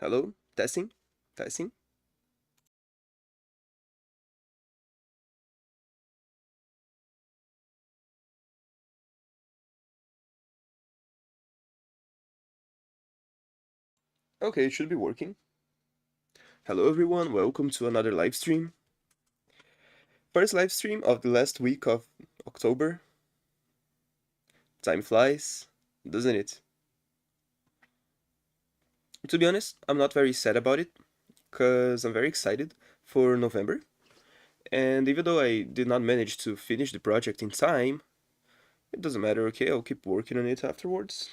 Hello? Testing? Testing? Okay, it should be working. Hello everyone, welcome to another live stream. First live stream of the last week of October. Time flies, doesn't it? To be honest, I'm not very sad about it, because I'm very excited for November. And even though I did not manage to finish the project in time, it doesn't matter, okay? I'll keep working on it afterwards.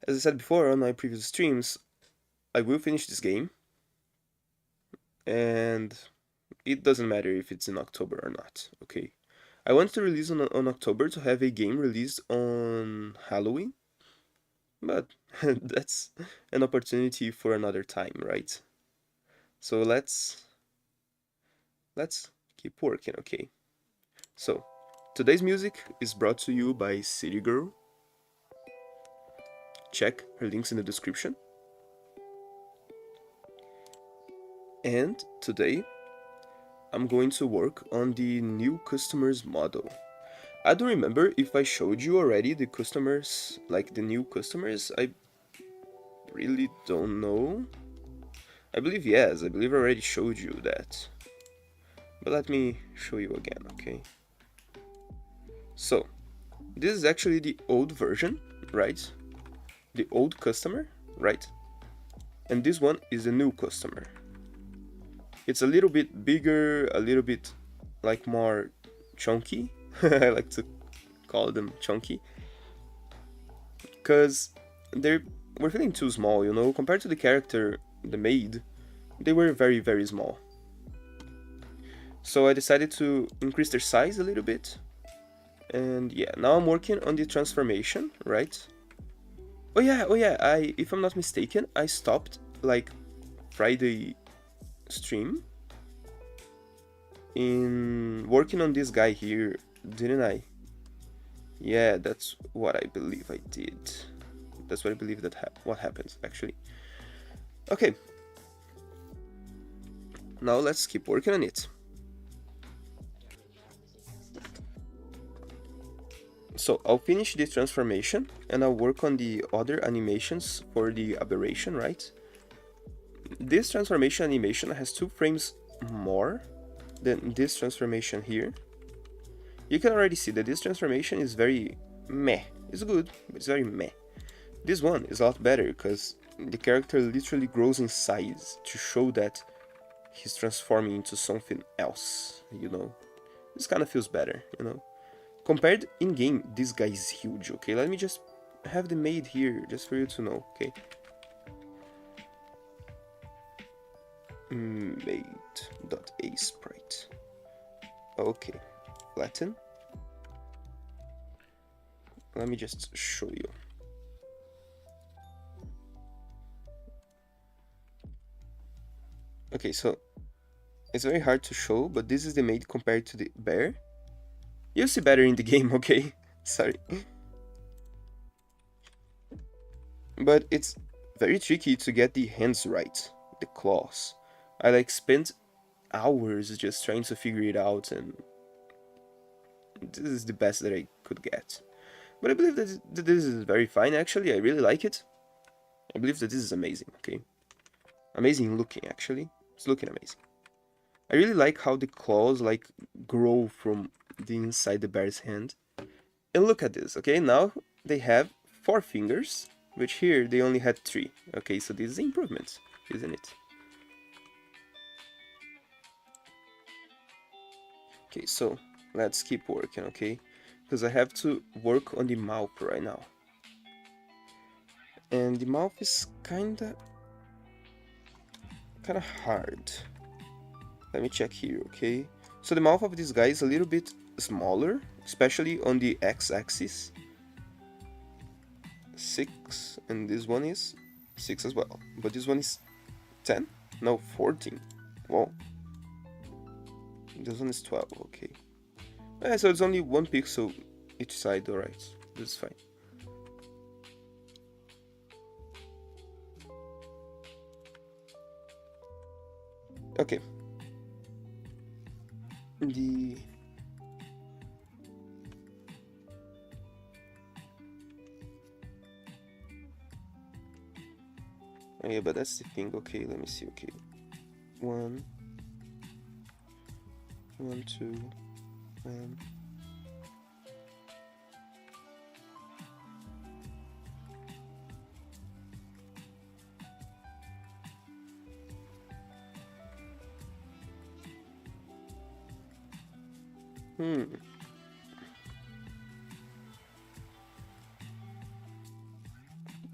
As I said before on my previous streams, I will finish this game. And it doesn't matter if it's in October or not, okay? I want to release on October to have a game released on Halloween, but that's an opportunity for another time, right? So let's keep working, okay? So today's music is brought to you by City Girl. Check her links in the description. And today I'm going to work on the new customers model. I don't remember if I showed you already the customers, like the new customers. I really don't know. I believe yes, I believe I already showed you that. But let me show you again, okay? So, this is actually the old version, right? The old customer, right? And this one is the new customer. It's a little bit bigger, a little bit like more chunky. I like to call them chunky. Because they were feeling too small, you know? Compared to the character, the maid, they were very, very small. So I decided to increase their size a little bit. And yeah, now I'm working on the transformation, right? Oh yeah, if I'm not mistaken, I stopped like Friday stream in working on this guy here, didn't I? Yeah, that's what I believe I did. That's what I believe what happens actually. Okay. Now let's keep working on it. So I'll finish this transformation and I'll work on the other animations for the aberration, right? This transformation animation has 2 frames more than this transformation here. You can already see that this transformation is very meh. It's good, but it's very meh. This one is a lot better because the character literally grows in size to show that he's transforming into something else, you know? This kind of feels better, you know? Compared in-game, this guy is huge, okay? Let me just have the maid here, just for you to know, okay? Maid.asprite. Okay, Latin. Let me just show you. Okay, so it's very hard to show, but this is the maid compared to the bear. You'll see better in the game, okay? Sorry. But it's very tricky to get the hands right, the claws. I like spent hours just trying to figure it out, and this is the best that I could get. But I believe that this is very fine, actually. I really like it. I believe that this is amazing, okay? Amazing looking, actually. It's looking amazing. I really like how the claws, like, grow from the inside the bear's hand. And look at this, okay? Now they have 4 fingers, which here they only had 3. Okay, so this is an improvement, isn't it? Okay, so let's keep working, okay? Because I have to work on the mouth right now. And the mouth is kinda hard. Let me check here, okay? So the mouth of this guy is a little bit smaller, especially on the x-axis. 6, and this one is 6 as well. But this one is 10? No, 14. Whoa. This one is 12, okay. So it's only 1 pixel each side, alright. This is fine. Okay. Oh, yeah, but that's the thing. Okay, let me see. Okay, 1, 1, 2, and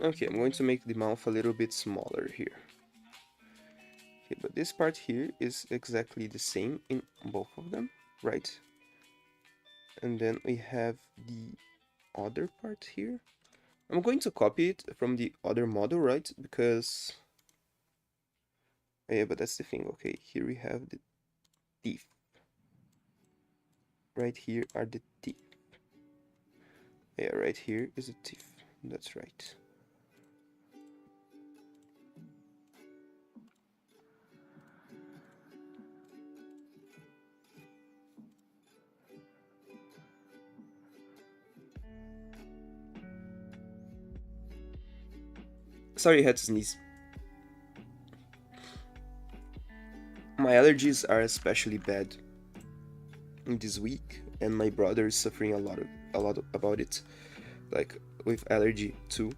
Okay, I'm going to make the mouth a little bit smaller here. Okay, but this part here is exactly the same in both of them, right? And then we have the other part here. I'm going to copy it from the other model, right? Because... yeah, but that's the thing. Okay, here we have the teeth. Right here are the teeth. Yeah, right here is the teeth. That's right. Sorry, I had to sneeze. My allergies are especially bad in this week, and my brother is suffering a lot about it, like with allergy too.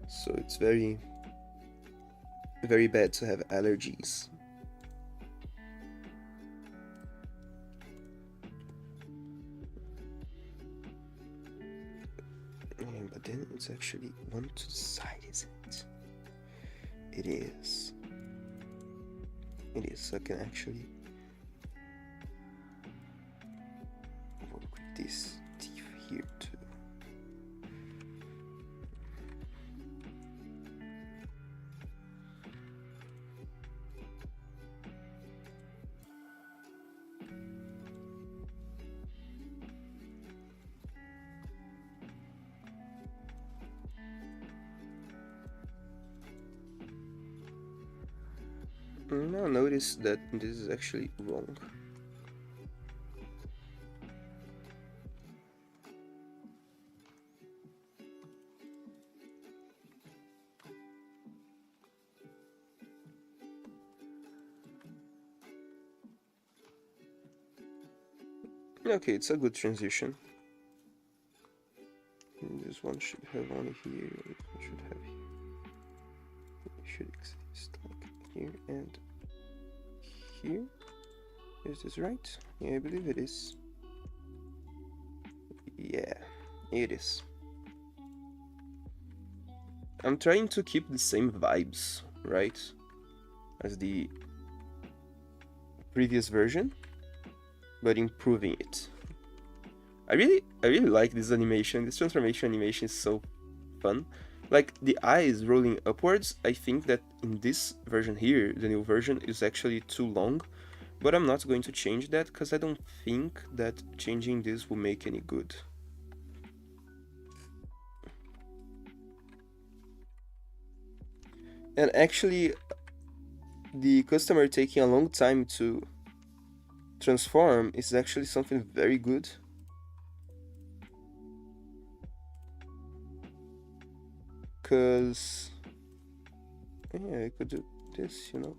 So it's very, very bad to have allergies. But then it's actually one to the side, isn't it? It is. It is. So I can actually work with this teeth here too. Now notice that this is actually wrong. Okay, it's a good transition. This one should have only here, this one should have here. It should exist like here and here. Is this right? Yeah, I believe it is. Yeah, it is. I'm trying to keep the same vibes, right, as the previous version, but improving it. I really like this animation. This transformation animation is so fun. Like the eyes rolling upwards, I think that in this version here, the new version, is actually too long, but I'm not going to change that because I don't think that changing this will make any good. And actually, the customer taking a long time to transform is actually something very good. Because, yeah, I could do this, you know.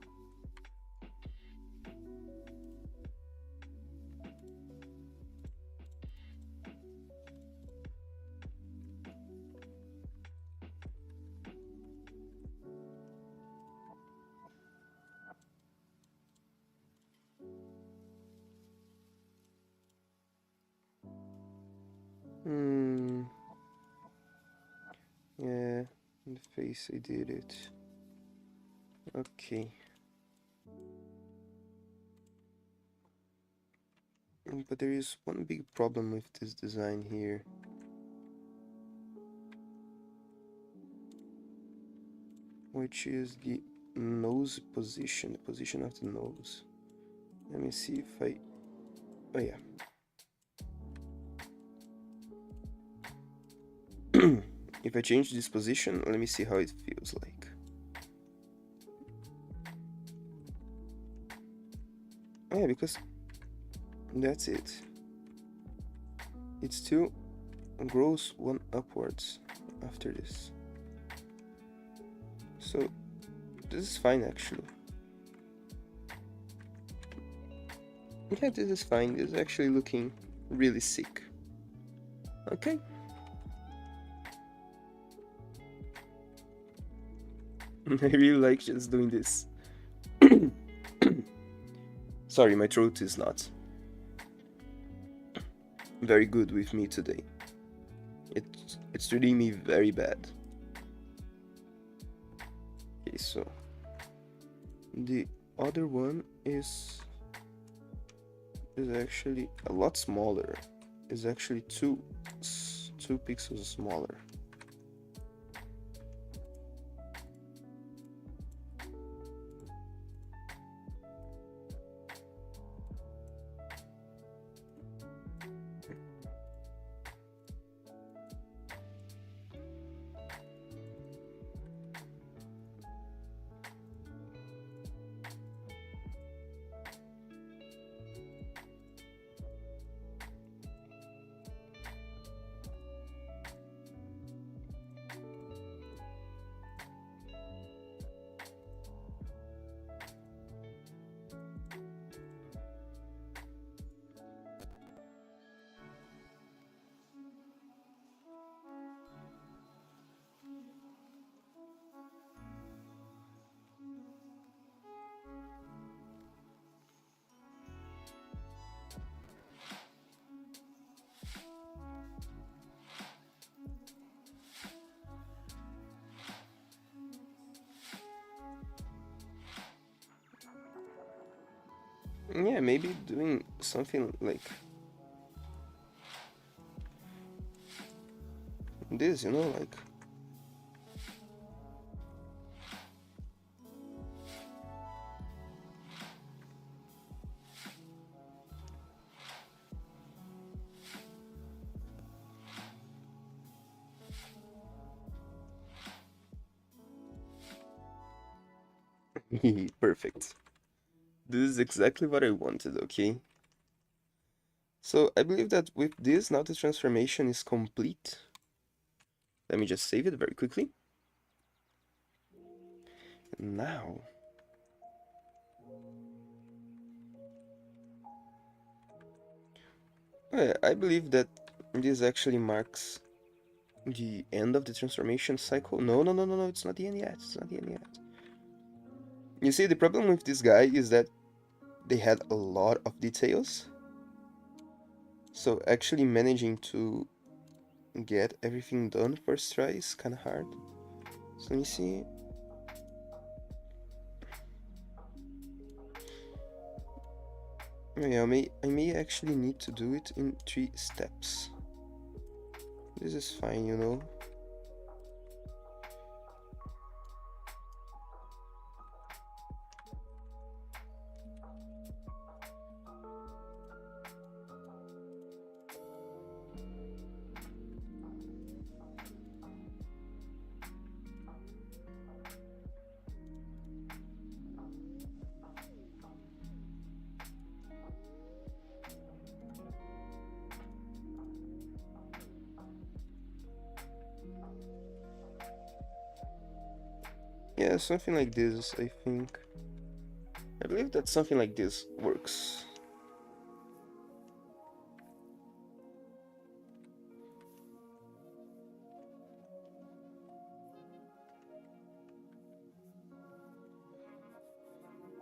Yeah, in the face I did it. Okay. But there is one big problem with this design here. Which is the nose position, the position of the nose. Let me see if I... oh yeah. If I change this position, let me see how it feels like. Oh yeah, because that's it. It still grows one upwards after this. So this is fine actually. Yeah, this is fine. This is actually looking really sick. Okay. I really like just doing this. Sorry, my throat is not very good with me today. It's treating me very bad. Okay, so the other one is actually a lot smaller. Is actually two pixels smaller. Yeah, maybe doing something like this, you know, like perfect. This is exactly what I wanted, okay? So I believe that with this, now the transformation is complete. Let me just save it very quickly. Now, I believe that this actually marks the end of the transformation cycle. No, no, no, no, no, it's not the end yet. It's not the end yet. You see, the problem with this guy is that they had a lot of details. So actually managing to get everything done first try is kind of hard. So let me see. Yeah, I may actually need to do it in 3 steps. This is fine, you know. Yeah, something like this, I think. I believe that something like this works.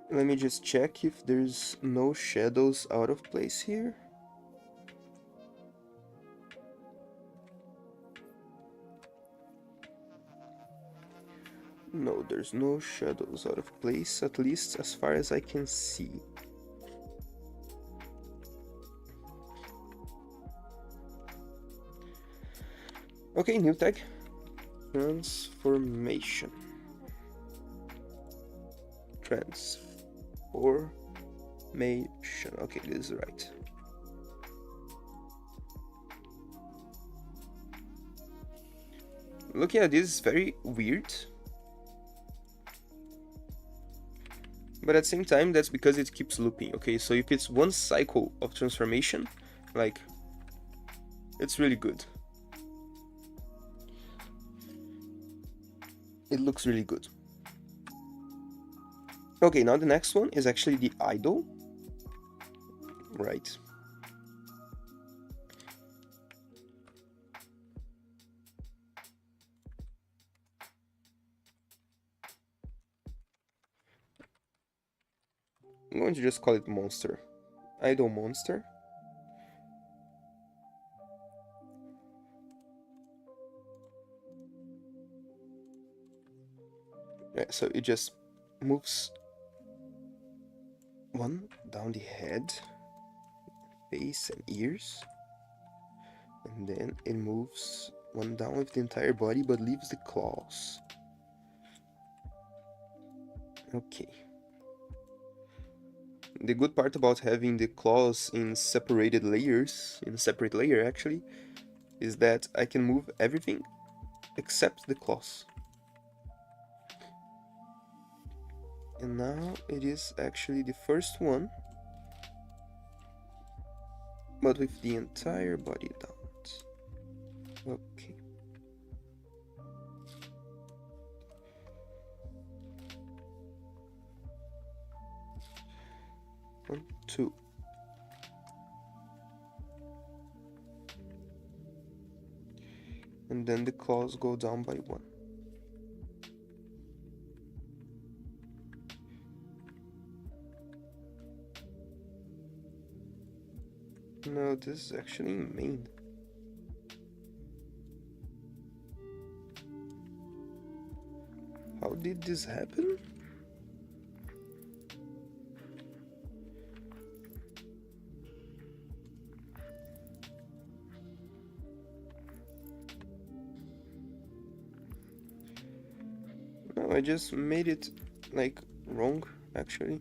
Let me just check if there's no shadows out of place here. No, there's no shadows out of place, at least as far as I can see. Okay, new tag. Transformation. Transformation. Okay, this is right. Looking at this is very weird. But at the same time, that's because it keeps looping, okay? So if it's one cycle of transformation, like, it's really good. It looks really good. Okay, now the next one is actually the idle. Right. I'm going to just call it monster. Idle monster. Yeah, so it just moves one down the head, face and ears, and then it moves one down with the entire body but leaves the claws. Okay. The good part about having the claws in separated layers, in a separate layer actually, is that I can move everything except the claws. And now it is actually the first one, but with the entire body down. Okay. One, two. And then the claws go down by one. No, this is actually main. How did this happen? No, I just made it like wrong actually.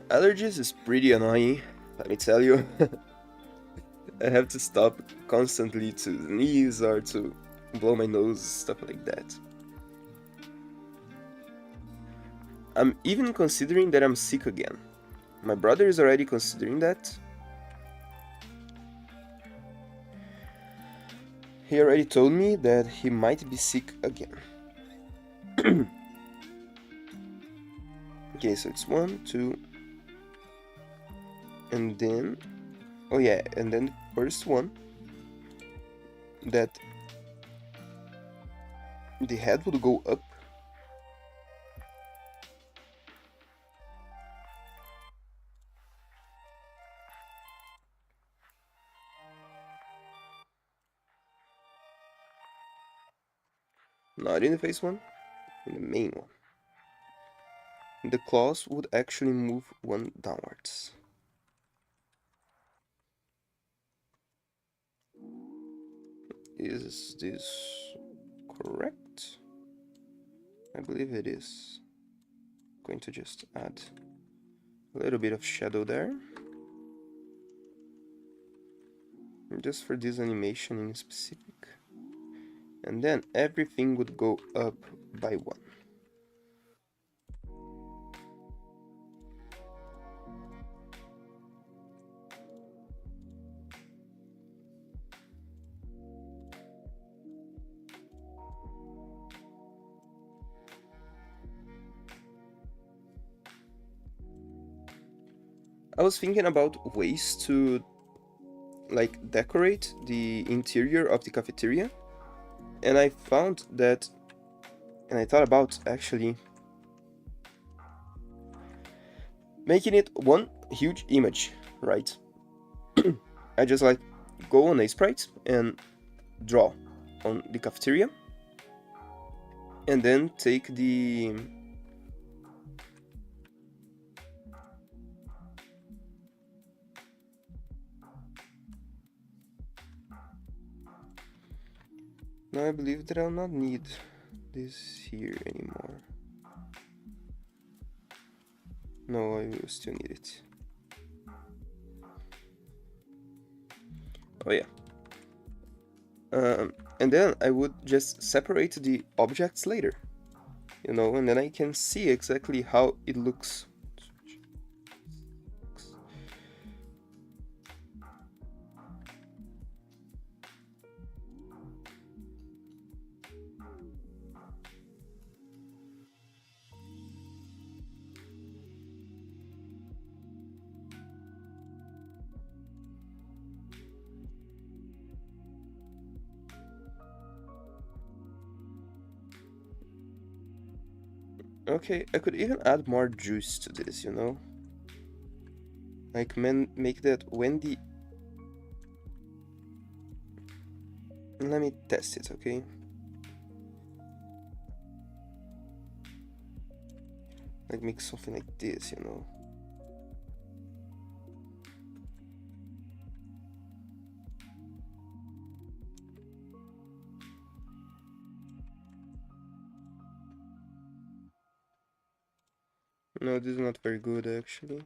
Allergies is pretty annoying, let me tell you. I have to stop constantly to sneeze or to blow my nose, stuff like that. I'm even considering that I'm sick again. My brother is already considering that. He already told me that he might be sick again. Okay, so it's 1, 2, and then, oh yeah, and then the first one, that the head would go up. Not in the face one, in the main one. The claws would actually move one downwards. Is this correct? I believe it is. Going to just add a little bit of shadow there. Just for this animation in specific. And then everything would go up by 1. I was thinking about ways to like decorate the interior of the cafeteria, and I found that And I thought about actually making it one huge image, right? I just like go on a sprite and draw on the cafeteria, and then take the now I believe that I'll not need this here anymore. No, I will still need it. Oh yeah. And then I would just separate the objects later, you know, and then I can see exactly how it looks. Okay, I could even add more juice to this, you know? Like, make that when the... Let me test it, okay? Like, make something like this, you know? No, this is not very good, actually.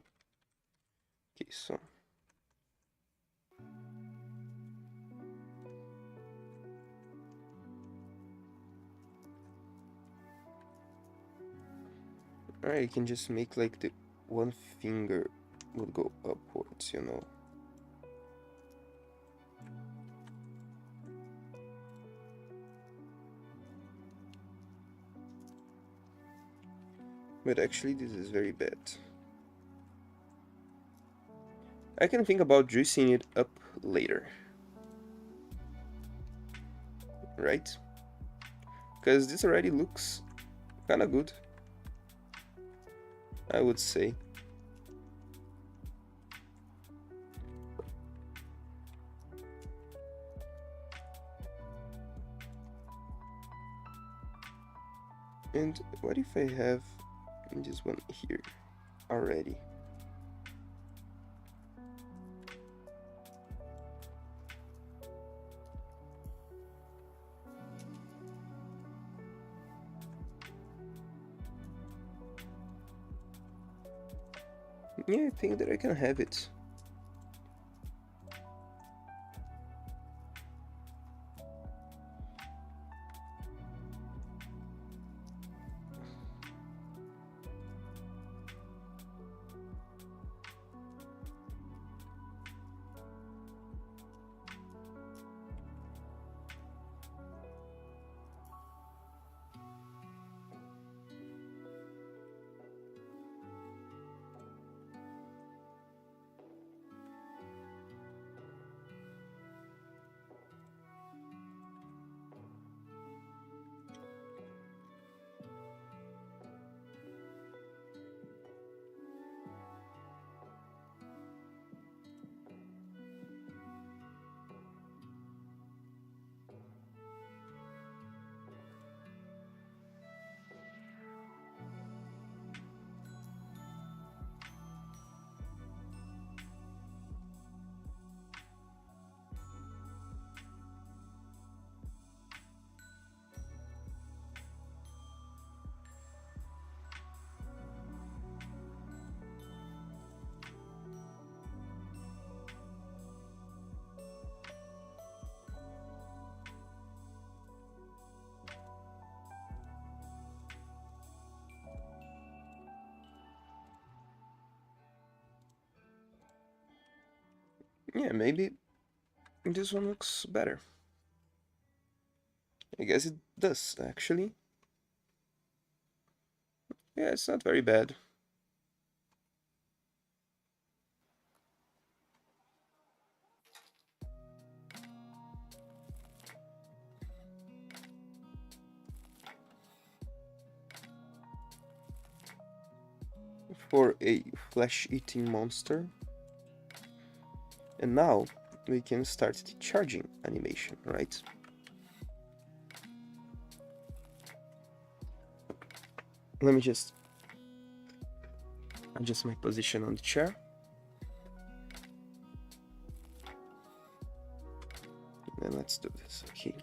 Okay, so... Alright, you can just make like the one finger would go upwards, you know? But actually, this is very bad. I can think about juicing it up later. Right? Because this already looks kinda good, I would say. And what if I have this one here already? Yeah, I think that I can have it. Yeah, maybe this one looks better. I guess it does, actually. Yeah, it's not very bad. for a flesh-eating monster. And now we can start the charging animation, right? Let me just adjust my position on the chair. And let's do this, okay.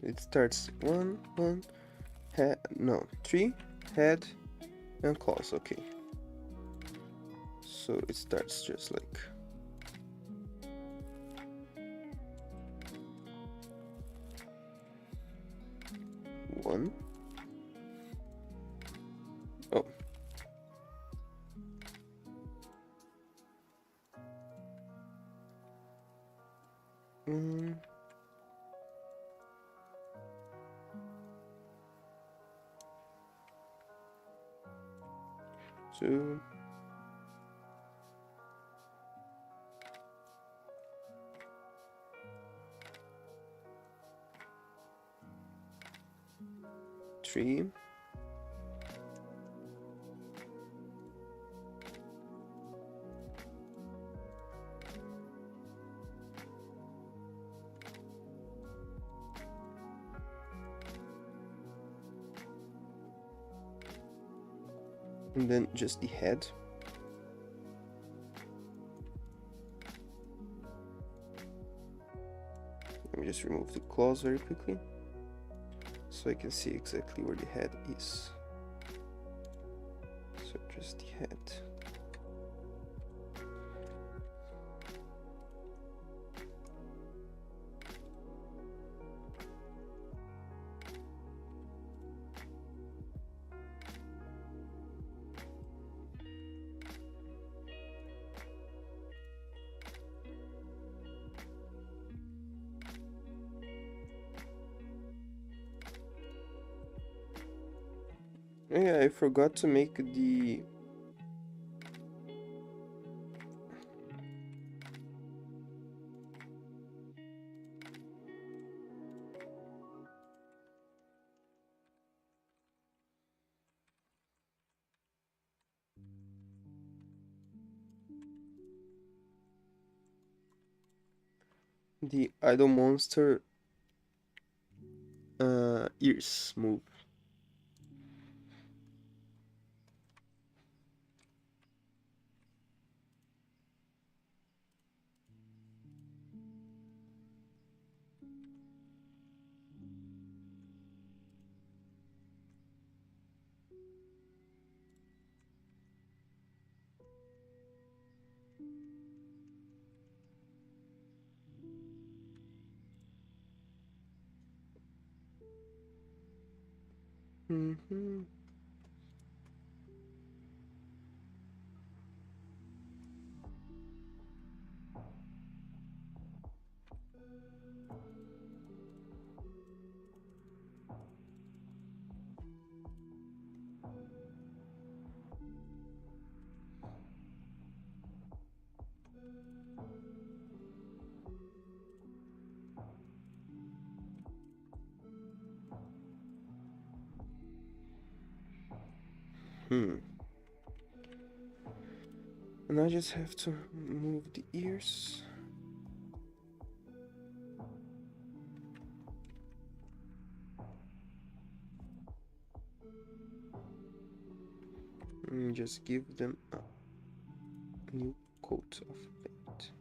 It starts 1, 1, head, no, 3, head, and claws, okay. So it starts just like one. Oh. Two. Three. And then just the head. Let me just remove the claws very quickly so I can see exactly where the head is. So just the head. Yeah, I forgot to make the idol monster ears move. Mm-hmm. And I just have to move the ears. And just give them a new coat of paint.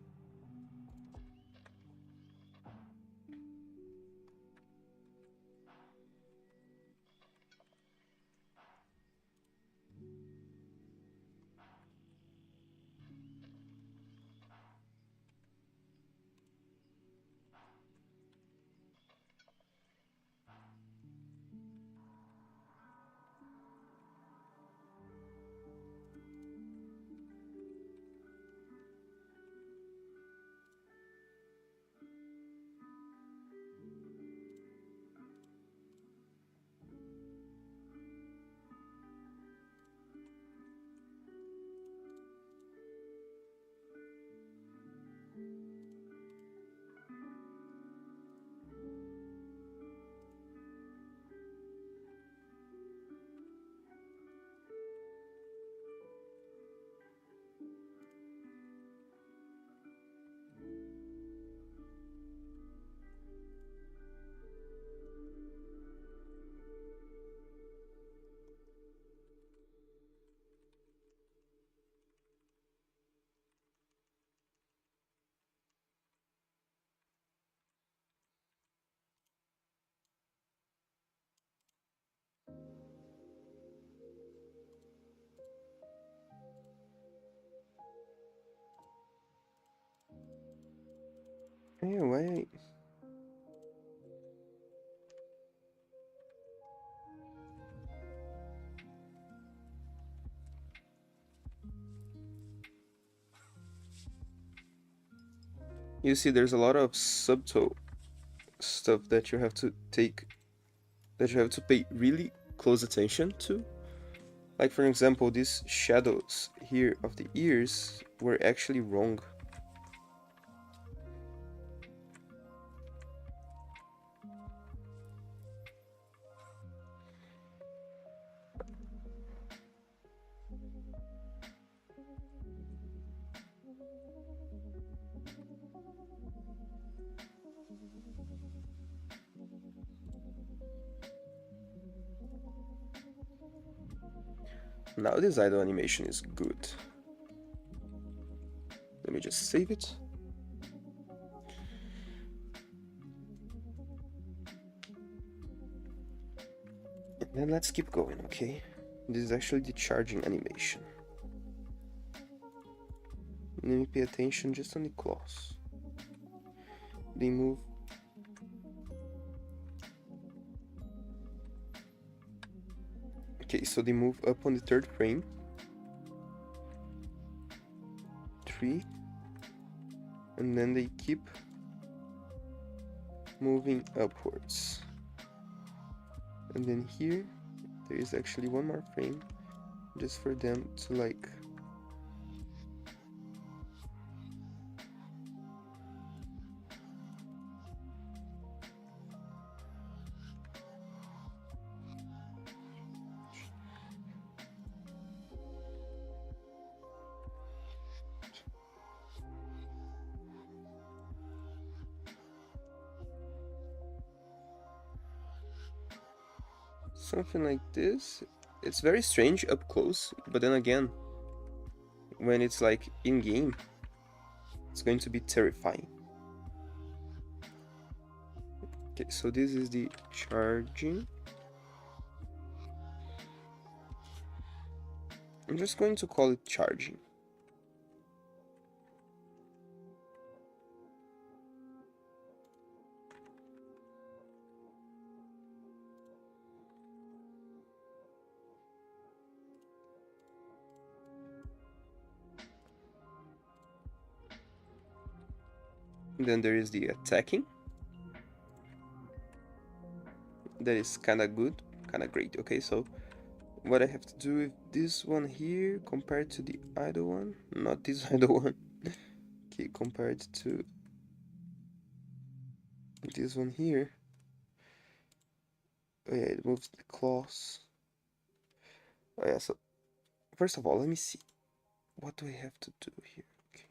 Anyway, you see there's a lot of subtle stuff that you have to pay really close attention to. Like for example, these shadows here of the ears were actually wrong. Now this idle animation is good. Let me just save it. And then let's keep going, okay? This is actually the charging animation. Let me pay attention just on the claws. They move. Okay, so they move up on the third frame. 3. And then they keep moving upwards. And then here, there is actually one more frame just for them to like something like this. It's very strange up close, but then again, when it's like in game, it's going to be terrifying. Okay, so this is the charging. I'm just going to call it charging. And then there is the attacking. That is kinda good, kinda great. Okay, so what I have to do with this one here compared to the idle one, not this idle one. Okay, compared to this one here. Oh yeah, it moves the claws. Oh yeah, so first of all, let me see. What do I have to do here? Okay.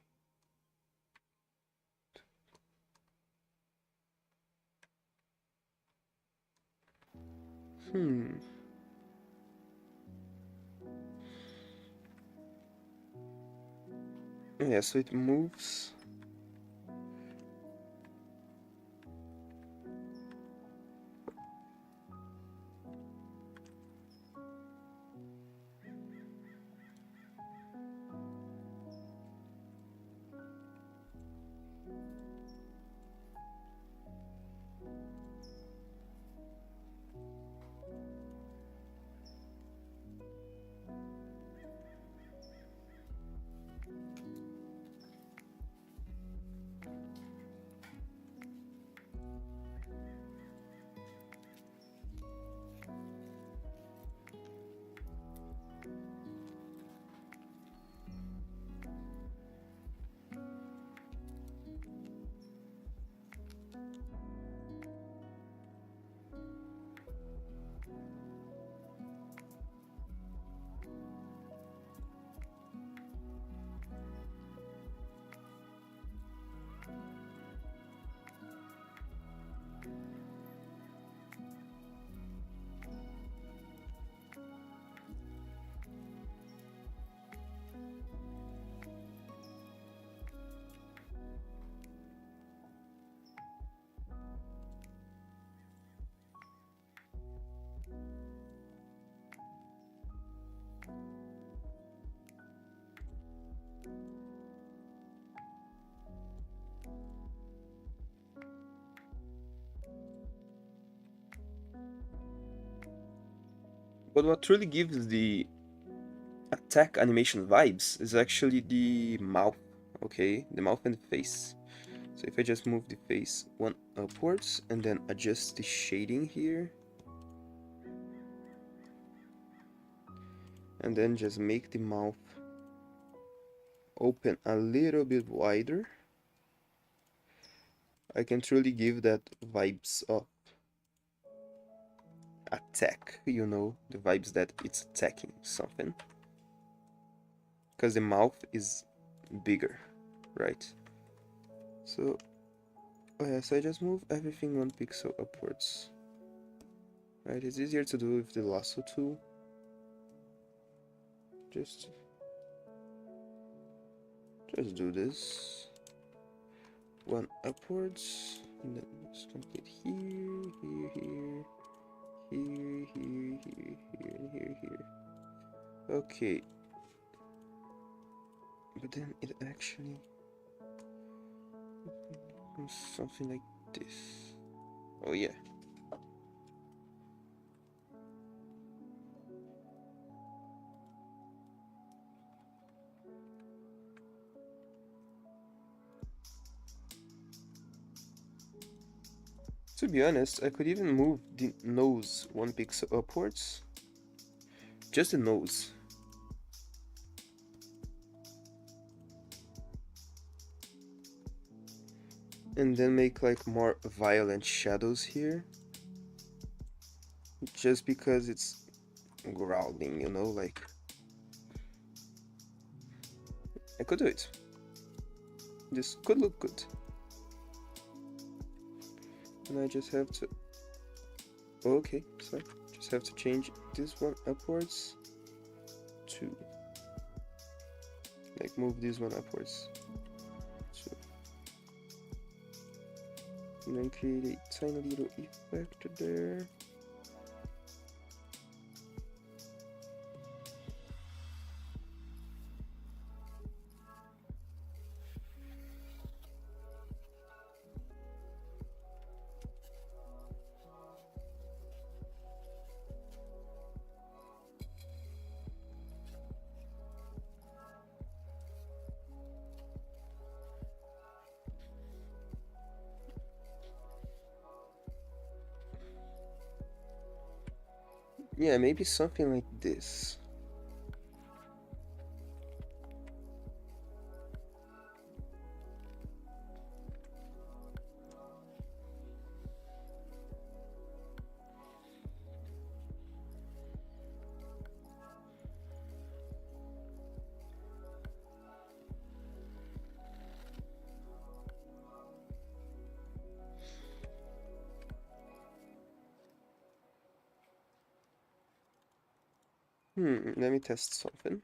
Yeah, so it moves. But what really gives the attack animation vibes is actually the mouth, okay? The mouth and the face. So if I just move the face one upwards and then adjust the shading here, and then just make the mouth open a little bit wider, I can truly give that vibes of attack, you know, the vibes that it's attacking something. Because the mouth is bigger, right? So, oh yeah, so I just move everything 1 pixel upwards. Right, it's easier to do with the lasso tool. Just do this. One upwards, and then just complete here, here, here, here, here, here, and here. Okay. But then it actually becomes something like this. Oh yeah. To be honest, I could even move the nose 1 pixel upwards. Just the nose. And then make like more violent shadows here. Just because it's growling, you know, like... I could do it. This could look good. And I just have to... Okay, sorry. Just have to change this one upwards to... Like move this one upwards. So... And then create a tiny little effect there. Yeah, maybe something like this. Let me test something.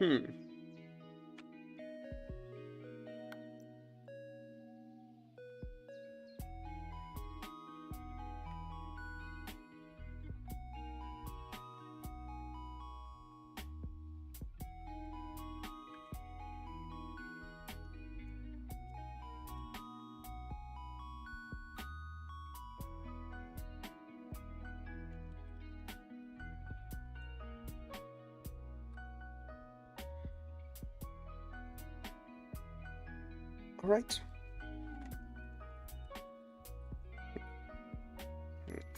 Hmm. Alright.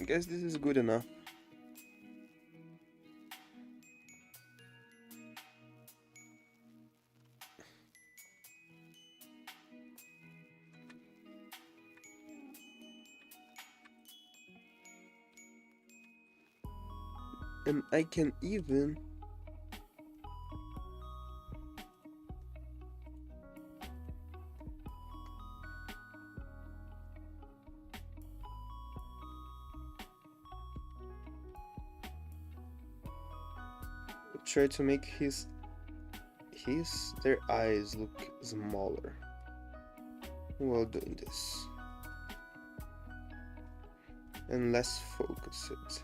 I guess this is good enough. And I can even try to make their eyes look smaller while doing this and less focused.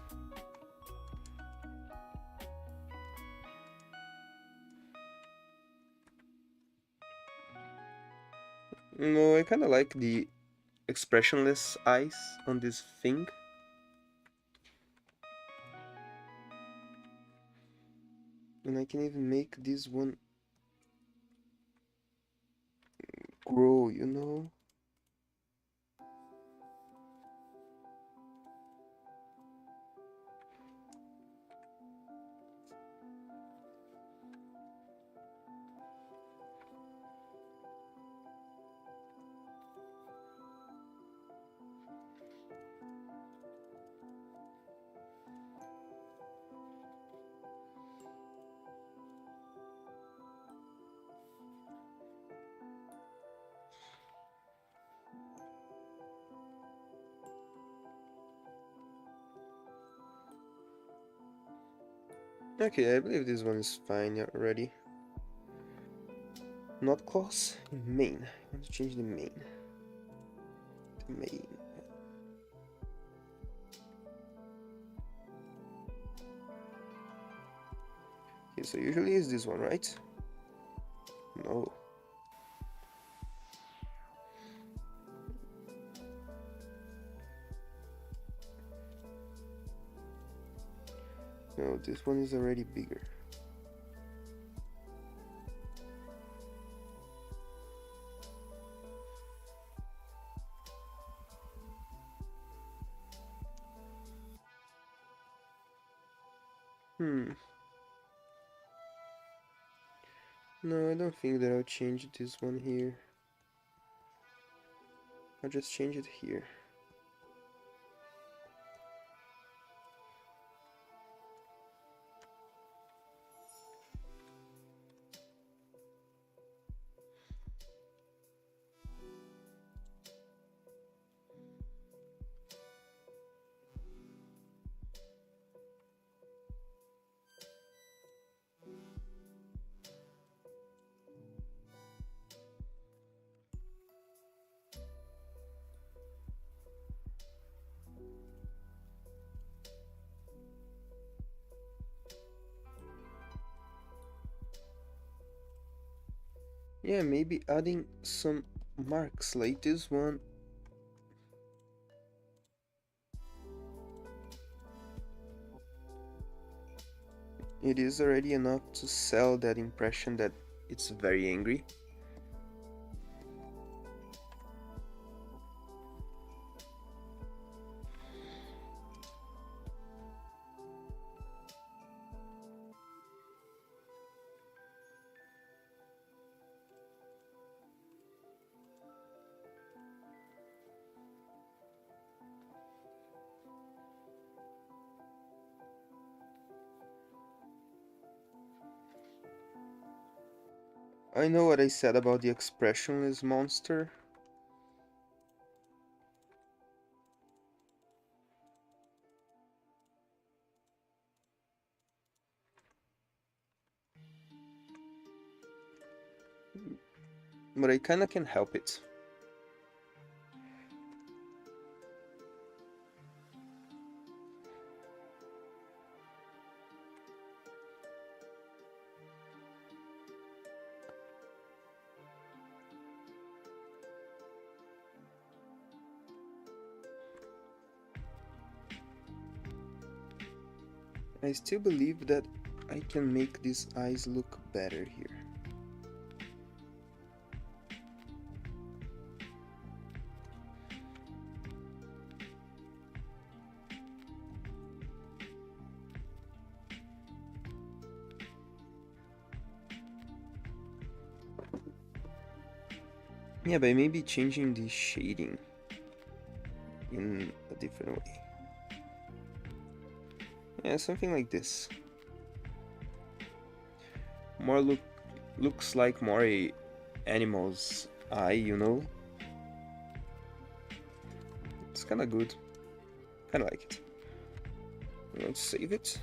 No, I kind of like the expressionless eyes on this thing. And I can even make this one grow, you know? Okay, I believe this one is fine already. Not class, main. I want to change the main. The main. Okay, so usually is this one, right? No. No, this one is already bigger. No, I don't think that I'll change this one here. I'll just change it here. Yeah, maybe adding some marks like this one. It is already enough to sell that impression that it's very angry. I know what I said about the expressionless monster. But I kinda can help it. I still believe that I can make these eyes look better here. Yeah, but maybe changing the shading in a different way. Yeah, something like this. More looks like more a animal's eye, you know? It's kinda good. Kinda like it. Let's save it.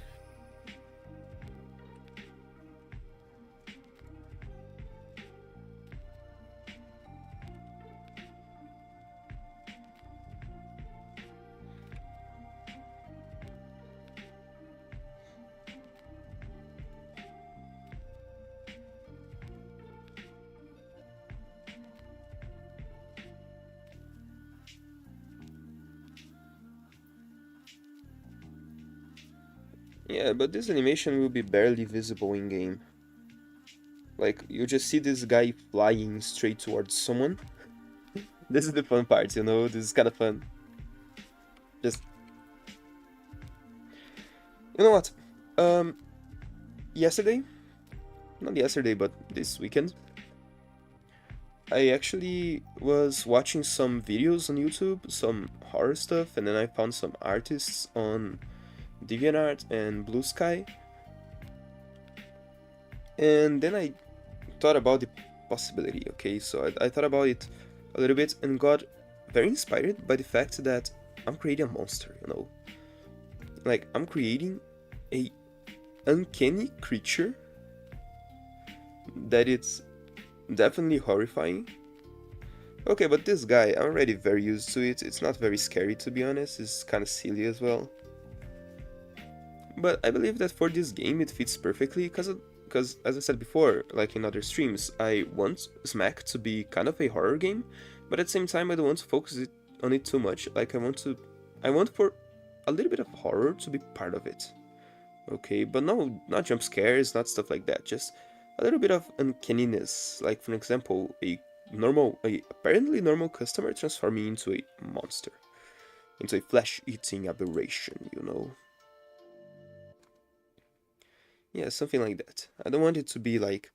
Yeah, but this animation will be barely visible in game. Like, you just see this guy flying straight towards someone. This is the fun part, you know? This is kind of fun. Just... You know what? Yesterday? Not yesterday, but this weekend. I actually was watching some videos on YouTube, some horror stuff, and then I found some artists on DeviantArt and Blue Sky. And then I thought about the possibility, okay? So I thought about it a little bit and got very inspired by the fact that I'm creating a monster, you know? Like, I'm creating a uncanny creature that it's definitely horrifying. Okay, but this guy, I'm already very used to it. It's not very scary, to be honest. It's kind of silly as well. But I believe that for this game it fits perfectly because as I said before, like in other streams, I want Smack to be kind of a horror game, but at the same time I don't want to focus on it too much. Like I want for a little bit of horror to be part of it. Okay, but no, not jump scares, not stuff like that, just a little bit of uncanniness. Like for example, a apparently normal customer transforming into a monster. Into a flesh-eating aberration, you know? Yeah, something like that. I don't want it to be like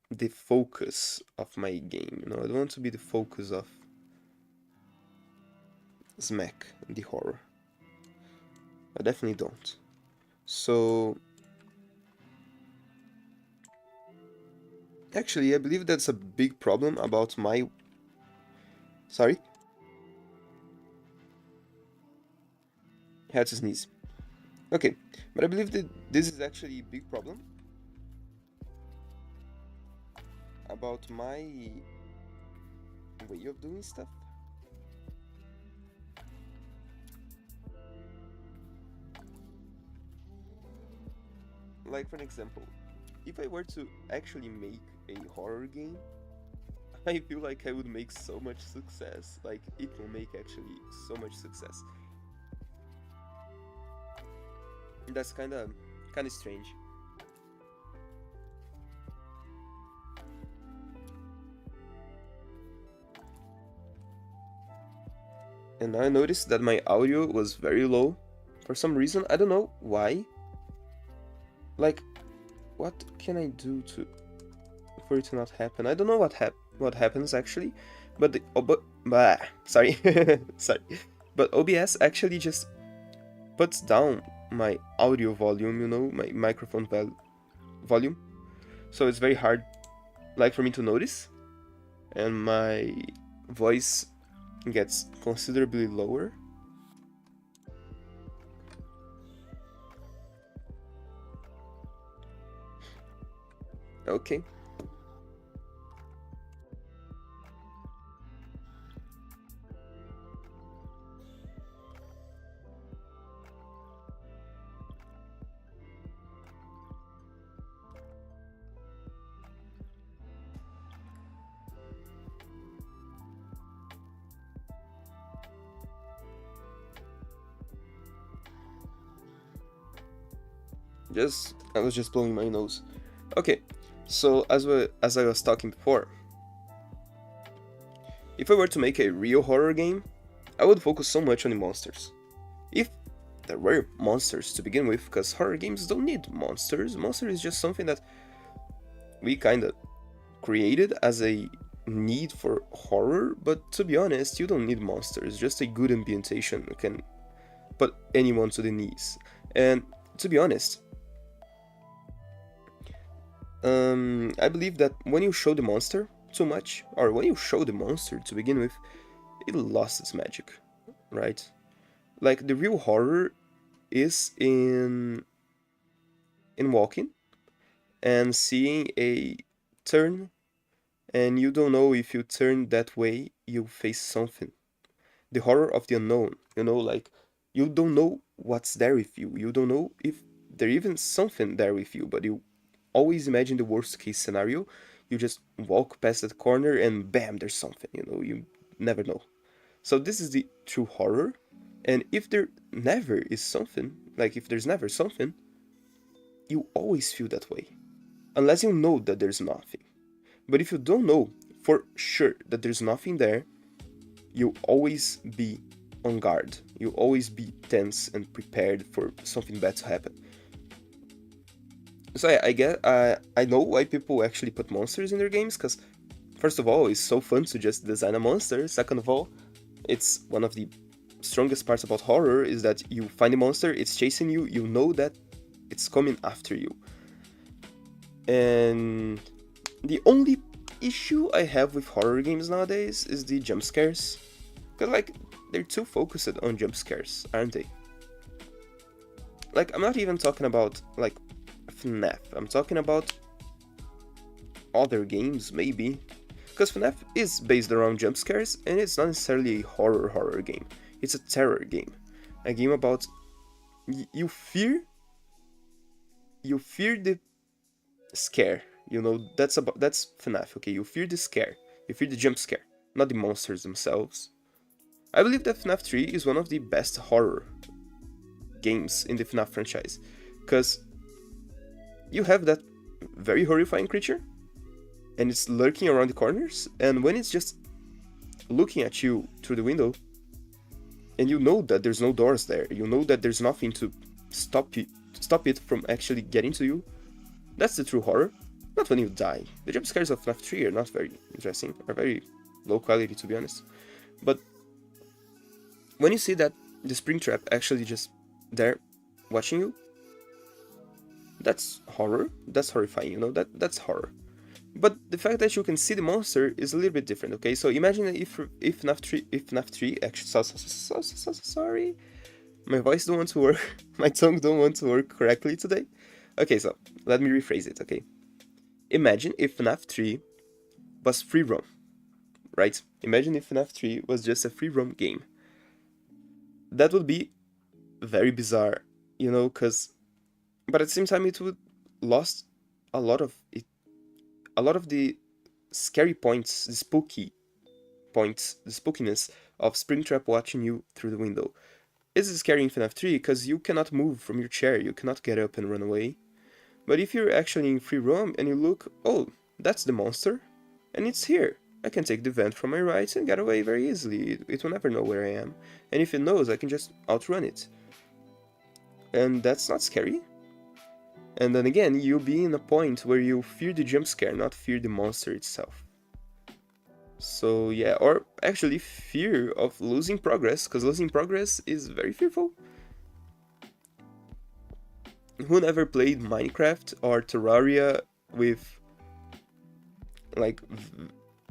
the focus of my game, you know? I don't want to be the focus of Smack, the horror. I definitely don't. So... Actually, I believe that's a big problem about my... Sorry? Had to sneeze. Okay, but I believe that this is actually a big problem about my way of doing stuff. Like, for an example, if I were to actually make a horror game, I feel like I would make so much success. Like, it will make actually so much success. That's kind of strange. And I noticed that my audio was very low for some reason. I don't know why. Like, what can I do for it to not happen? I don't know what happens actually, but sorry, sorry, but OBS actually just puts down my audio volume, you know, my microphone volume, so it's very hard, like, for me to notice, and my voice gets considerably lower. Okay. I was just blowing my nose. Okay, so as I was talking before, if I were to make a real horror game, I would focus so much on the monsters. If there were monsters to begin with, because horror games don't need monsters. Monster is just something that we kind of created as a need for horror, but to be honest, you don't need monsters. Just a good ambientation can put anyone to the knees. And to be honest, I believe that when you show the monster too much, or when you show the monster to begin with, it lost its magic, right? Like the real horror is in walking and seeing a turn, and you don't know if you turn that way, you face something. The horror of the unknown, like you don't know what's there with you. You don't know if there even something there with you, but you always imagine the worst case scenario. You just walk past that corner and bam, there's something, you never know. So this is the true horror. And if there never is something, like if there's never something, you always feel that way. Unless you know that there's nothing. But if you don't know for sure that there's nothing there, you'll always be on guard. You'll always be tense and prepared for something bad to happen. So yeah, I know why people actually put monsters in their games, because first of all, it's so fun to just design a monster. Second of all, it's one of the strongest parts about horror is that you find a monster, it's chasing you, you know that it's coming after you. And the only issue I have with horror games nowadays is the jump scares. Because, like, they're too focused on jump scares, aren't they? Like, I'm not even talking about, like, FNAF. I'm talking about other games, maybe. Because FNAF is based around jump scares, and it's not necessarily a horror game. It's a terror game. A game about... You fear the scare. That's FNAF, okay? You fear the scare. You fear the jump scare, not the monsters themselves. I believe that FNAF 3 is one of the best horror games in the FNAF franchise. Because you have that very horrifying creature, and it's lurking around the corners, and when it's just looking at you through the window, and you know that there's no doors there, you know that there's nothing to stop it from actually getting to you, that's the true horror. Not when you die. The jump scares of FNAF 3 are not very interesting, are very low quality, to be honest. But when you see that the Springtrap actually just there watching you, that's horror. That's horrifying, that's horror. But the fact that you can see the monster is a little bit different, okay? So imagine if FNAF 3 actually... Sorry. My voice don't want to work. My tongue don't want to work correctly today. Okay, so let me rephrase it, okay? Imagine if FNAF 3 was free roam, right? Imagine if FNAF 3 was just a free roam game. That would be very bizarre, because... But at the same time, it would lost a lot of the scary points, the spooky points, the spookiness of Springtrap watching you through the window. It's scary in FNAF 3 because you cannot move from your chair, you cannot get up and run away. But if you're actually in free roam and you look, oh, that's the monster, and it's here. I can take the vent from my right and get away very easily. It will never know where I am. And if it knows, I can just outrun it. And that's not scary. And then again, you'll be in a point where you fear the jump scare, not fear the monster itself. So yeah, or actually fear of losing progress, because losing progress is very fearful. Who never played Minecraft or Terraria with like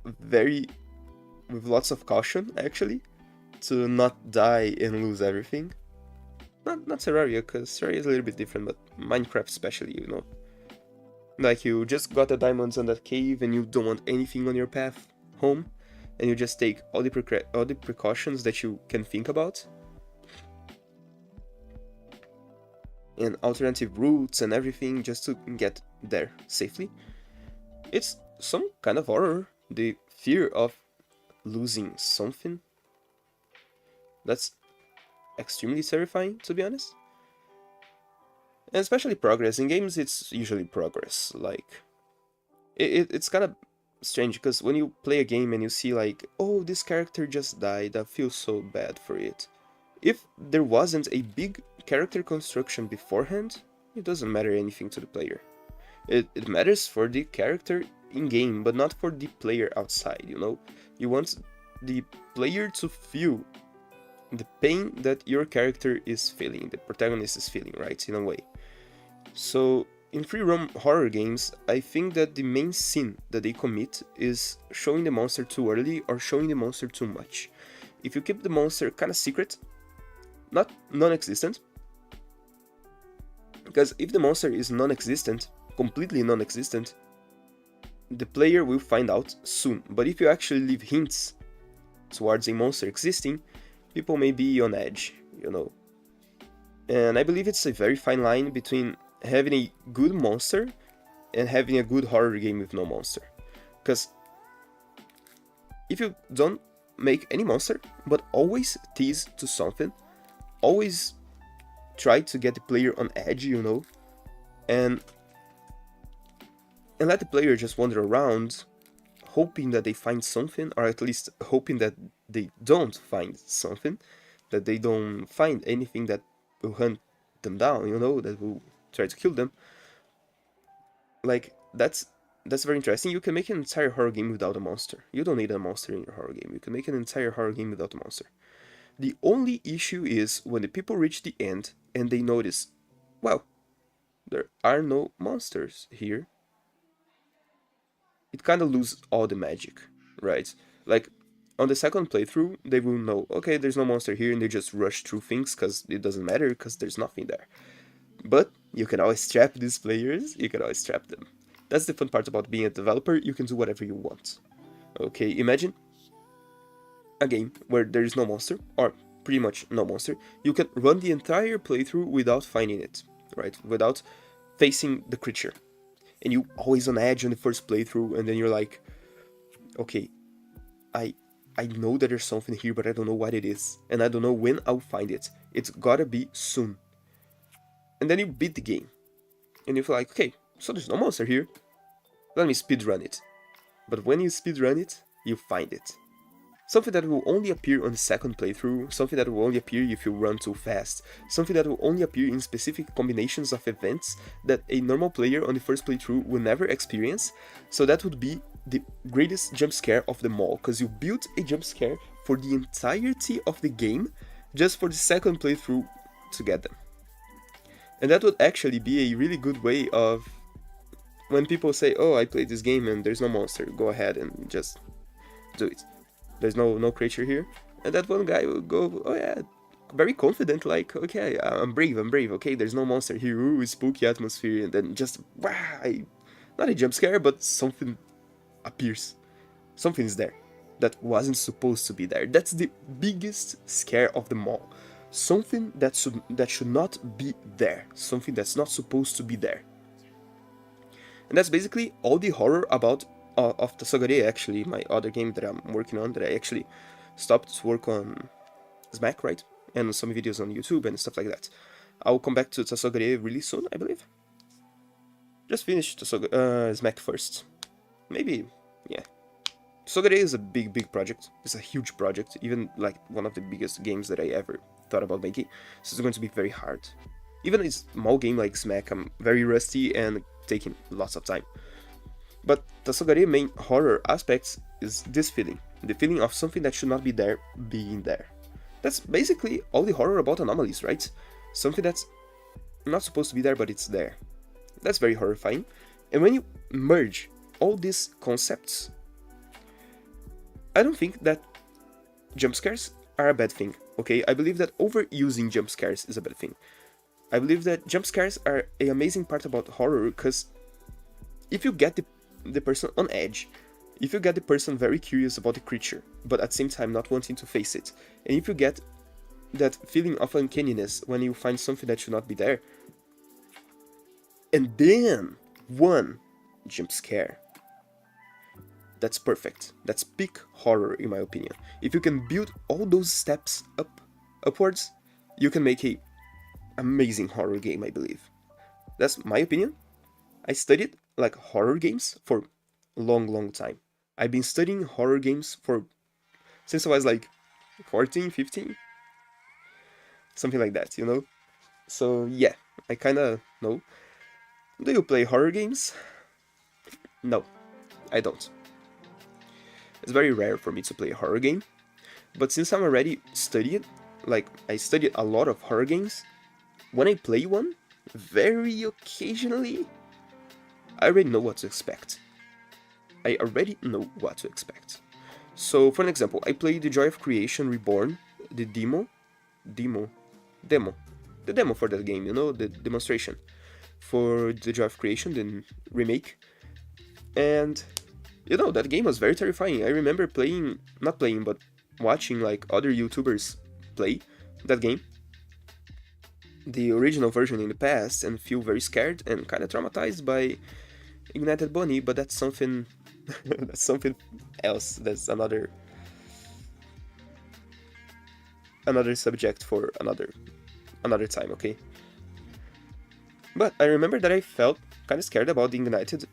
with lots of caution, actually, to not die and lose everything? Not Terraria, because Terraria is a little bit different, but Minecraft especially, Like you just got the diamonds on that cave and you don't want anything on your path home, and you just take all the precautions that you can think about. And alternative routes and everything just to get there safely. It's some kind of horror, the fear of losing something. That's extremely terrifying, to be honest. And especially progress. In games, it's usually progress. Like, it's kind of strange, because when you play a game and you see like, oh, this character just died, I feel so bad for it. If there wasn't a big character construction beforehand, it doesn't matter anything to the player. It matters for the character in-game, but not for the player outside, you know? You want the player to feel the pain that your character is feeling, the protagonist is feeling, right? In a way. So, in free roam horror games, I think that the main sin that they commit is showing the monster too early or showing the monster too much. If you keep the monster kind of secret, not non-existent, because if the monster is non-existent, completely non-existent, the player will find out soon. But if you actually leave hints towards a monster existing, people may be on edge, you know. And I believe it's a very fine line between having a good monster and having a good horror game with no monster. Because if you don't make any monster, but always tease to something, always try to get the player on edge, you know, and let the player just wander around, hoping that they find something, or at least hoping that they don't find something, that they don't find anything that will hunt them down, you know, that will try to kill them. Like, that's very interesting. You can make an entire horror game without a monster. You don't need a monster in your horror game. You can make an entire horror game without a monster. The only issue is when the people reach the end and they notice, well, there are no monsters here. It kind of loses all the magic, right? Like, on the second playthrough, they will know, okay, there's no monster here, and they just rush through things because it doesn't matter, because there's nothing there. But you can always trap these players, you can always trap them. That's the fun part about being a developer, you can do whatever you want. Okay, imagine a game where there is no monster, or pretty much no monster. You can run the entire playthrough without finding it, right? Without facing the creature. And you always on edge on the first playthrough, and then you're like, okay, I know that there's something here, but I don't know what it is, and I don't know when I'll find it. It's gotta be soon. And then you beat the game, and you feel like, okay, so there's no monster here. Let me speedrun it. But when you speedrun it, you find it. Something that will only appear on the second playthrough, something that will only appear if you run too fast, something that will only appear in specific combinations of events that a normal player on the first playthrough will never experience. So that would be the greatest jump scare of them all, because you built a jump scare for the entirety of the game just for the second playthrough to get them. And that would actually be a really good way of, when people say, oh, I played this game and there's no monster, go ahead and just do it. There's no creature here. And that one guy will go, oh yeah, very confident, like, okay, I'm brave, okay, there's no monster here, ooh, spooky atmosphere, and then just, not a jump scare, but something appears. Something is there that wasn't supposed to be there. That's the biggest scare of them all. Something that should not be there. Something that's not supposed to be there. And that's basically all the horror about of Tasogare, actually, my other game that I'm working on, that I actually stopped to work on Smack, right? And some videos on YouTube and stuff like that. I'll come back to Tasogare really soon, I believe. Just finish Smack first. Maybe, yeah. Tasogare is a big project. It's a huge project, even like one of the biggest games that I ever thought about making. So it's going to be very hard. Even a small game like Smack, I'm very rusty and taking lots of time. But Tasogare's main horror aspects is this feeling. The feeling of something that should not be there being there. That's basically all the horror about anomalies, right? Something that's not supposed to be there, but it's there. That's very horrifying. And when you merge all these concepts, I don't think that jump scares are a bad thing, okay? I believe that overusing jump scares is a bad thing. I believe that jump scares are an amazing part about horror, because if you get the person on edge, if you get the person very curious about the creature, but at the same time not wanting to face it, and if you get that feeling of uncanniness when you find something that should not be there, and then one jump scare, that's perfect. That's peak horror, in my opinion. If you can build all those steps upwards, you can make a amazing horror game, I believe. That's my opinion. I studied like horror games for a long time. I've been studying horror games since I was like 14, 15, something like that, you know? So yeah, I kinda know. Do you play horror games? No. I don't. It's very rare for me to play a horror game, but since I'm already studied, like I studied a lot of horror games, when I play one, very occasionally, I already know what to expect. I already know what to expect. So, for an example, I played The Joy of Creation Reborn, the demo for that game, you know, the demonstration for The Joy of Creation, the remake. And, you know, that game was very terrifying. I remember not playing, but watching like other YouTubers play that game, the original version in the past, and feel very scared and kind of traumatized by Ignited Bunny, but that's something that's something else. That's another subject for another time, okay? But I remember that I felt kind of scared about the Ignited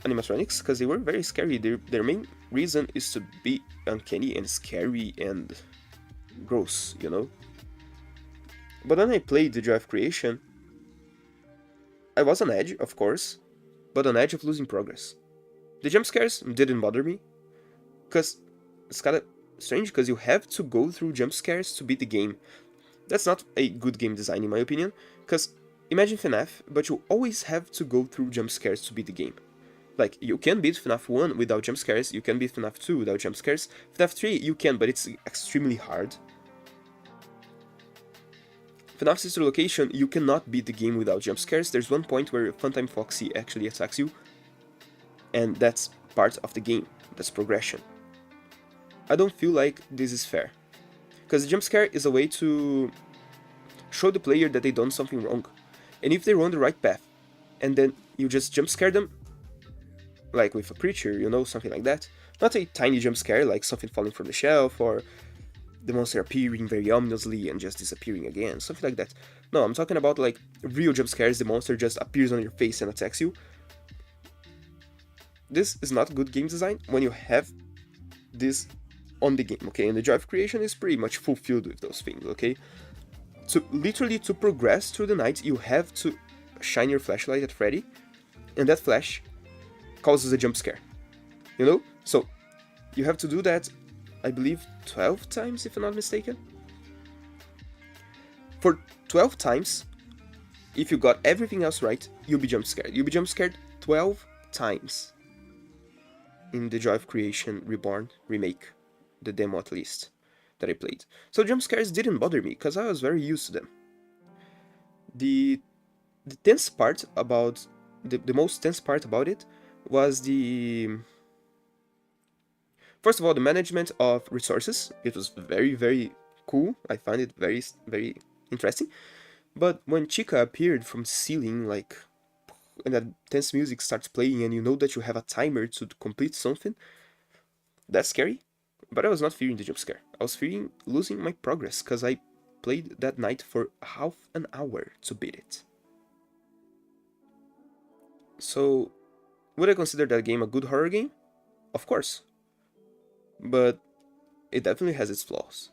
animatronics because they were very scary. Their main reason is to be uncanny and scary and gross, you know? But when I played The Joy of Creation, I was on edge, of course, but on edge of losing progress. The jump scares didn't bother me, because it's kind of strange, because you have to go through jump scares to beat the game. That's not a good game design in my opinion, because imagine FNAF, but you always have to go through jump scares to beat the game. Like, you can beat FNAF 1 without jump scares, you can beat FNAF 2 without jump scares, FNAF 3 you can, but it's extremely hard. FNAF Sister Location, you cannot beat the game without jump scares. There's one point where Funtime Foxy actually attacks you, and that's part of the game, that's progression. I don't feel like this is fair, because the jump scare is a way to show the player that they done something wrong, and if they're on the right path, and then you just jump scare them, like with a creature, you know, something like that, not a tiny jump scare like something falling from the shelf, or the monster appearing very ominously and just disappearing again, something like that. No, I'm talking about like real jump scares, the monster just appears on your face and attacks you. This is not good game design when you have this on the game, okay? And the Joy of Creation is pretty much fulfilled with those things, okay? So literally to progress through the night, you have to shine your flashlight at Freddy, and that flash causes a jump scare, you know? So you have to do that, I believe 12 times if I'm not mistaken. For 12 times, if you got everything else right, you'll be jump scared. You'll be jump scared 12 times in the Joy of Creation Reborn remake, the demo at least, that I played. So jump scares didn't bother me, because I was very used to them. The tense part about, the most tense part about it was first of all, the management of resources. It was very, very cool. I find it very, very interesting. But when Chica appeared from the ceiling, like, and that tense music starts playing and you know that you have a timer to complete something, that's scary. But I was not fearing the jump scare. I was fearing losing my progress, because I played that night for half an hour to beat it. So, would I consider that game a good horror game? Of course. But it definitely has its flaws.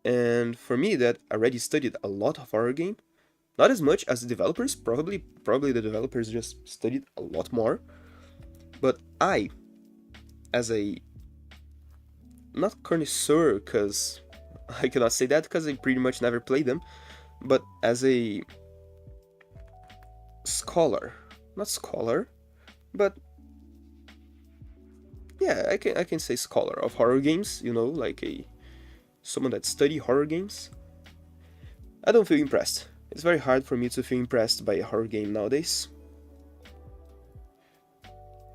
And for me, that already studied a lot of horror game, not as much as the developers, probably the developers just studied a lot more, but I, as a, not connoisseur, because I cannot say that because I pretty much never played them, but as a scholar, not scholar, but yeah, I can say scholar of horror games, you know, like someone that study horror games, I don't feel impressed. It's very hard for me to feel impressed by a horror game nowadays.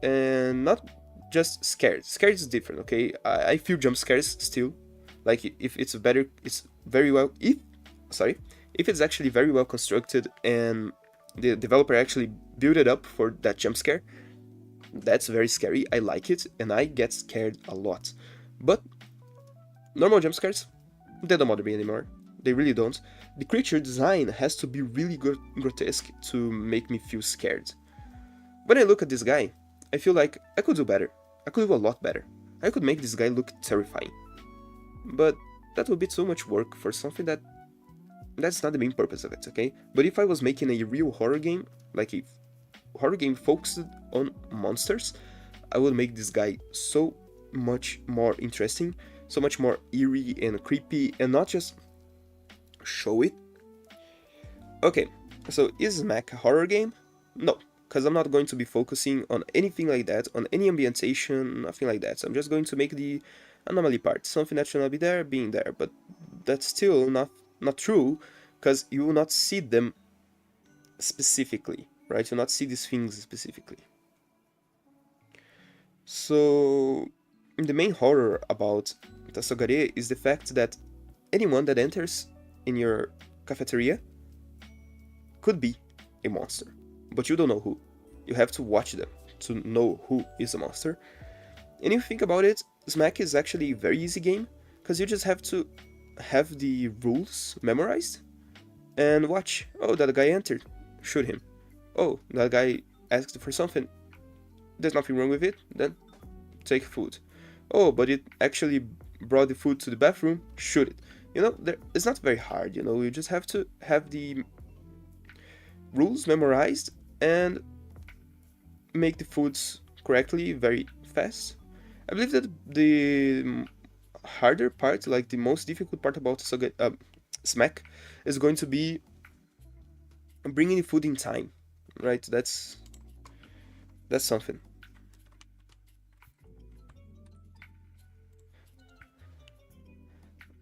And not just scared. Scared is different, okay? I feel jump scares still. Like if it's very well, if it's actually very well constructed and the developer actually built it up for that jump scare, that's very scary. I like it and I get scared a lot. But normal jump scares, they don't bother me anymore. They really don't. The creature design has to be really grotesque to make me feel scared. When I look at this guy, I feel like I could do better. I could do a lot better. I could make this guy look terrifying. But that would be too much work for something that's not the main purpose of it, okay? But if I was making a real horror game, like a horror game focused on monsters, I would make this guy so much more interesting, so much more eerie and creepy, and not just show it. Okay, so is Smack a horror game? No, because I'm not going to be focusing on anything like that, on any ambientation, nothing like that. So I'm just going to make the anomaly part, something that should not be there, being there. But that's still not true, because you will not see them specifically, right? You'll not see these things specifically. So the main horror about Tassogare is the fact that anyone that enters in your cafeteria could be a monster, but you don't know who. You have to watch them to know who is a monster. And if you think about it, Smack is actually a very easy game, because you just have to have the rules memorized and watch. Oh, that guy entered. Shoot him. Oh, that guy asked for something. There's nothing wrong with it. Then take food. Oh, but it actually brought the food to the bathroom. Shoot it. You know, it's not very hard. You know, you just have to have the rules memorized and make the foods correctly very fast. I believe that the harder part, like the most difficult part about Smack, is going to be bringing the food in time, right? That's something.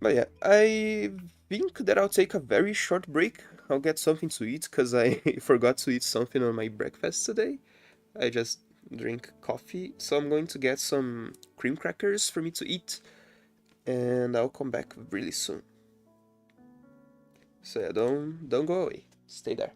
But yeah, I think that I'll take a very short break. I'll get something to eat because I forgot to eat something on my breakfast today. I just drink coffee, so I'm going to get some cream crackers for me to eat, and I'll come back really soon. So yeah, don't go away. Stay there.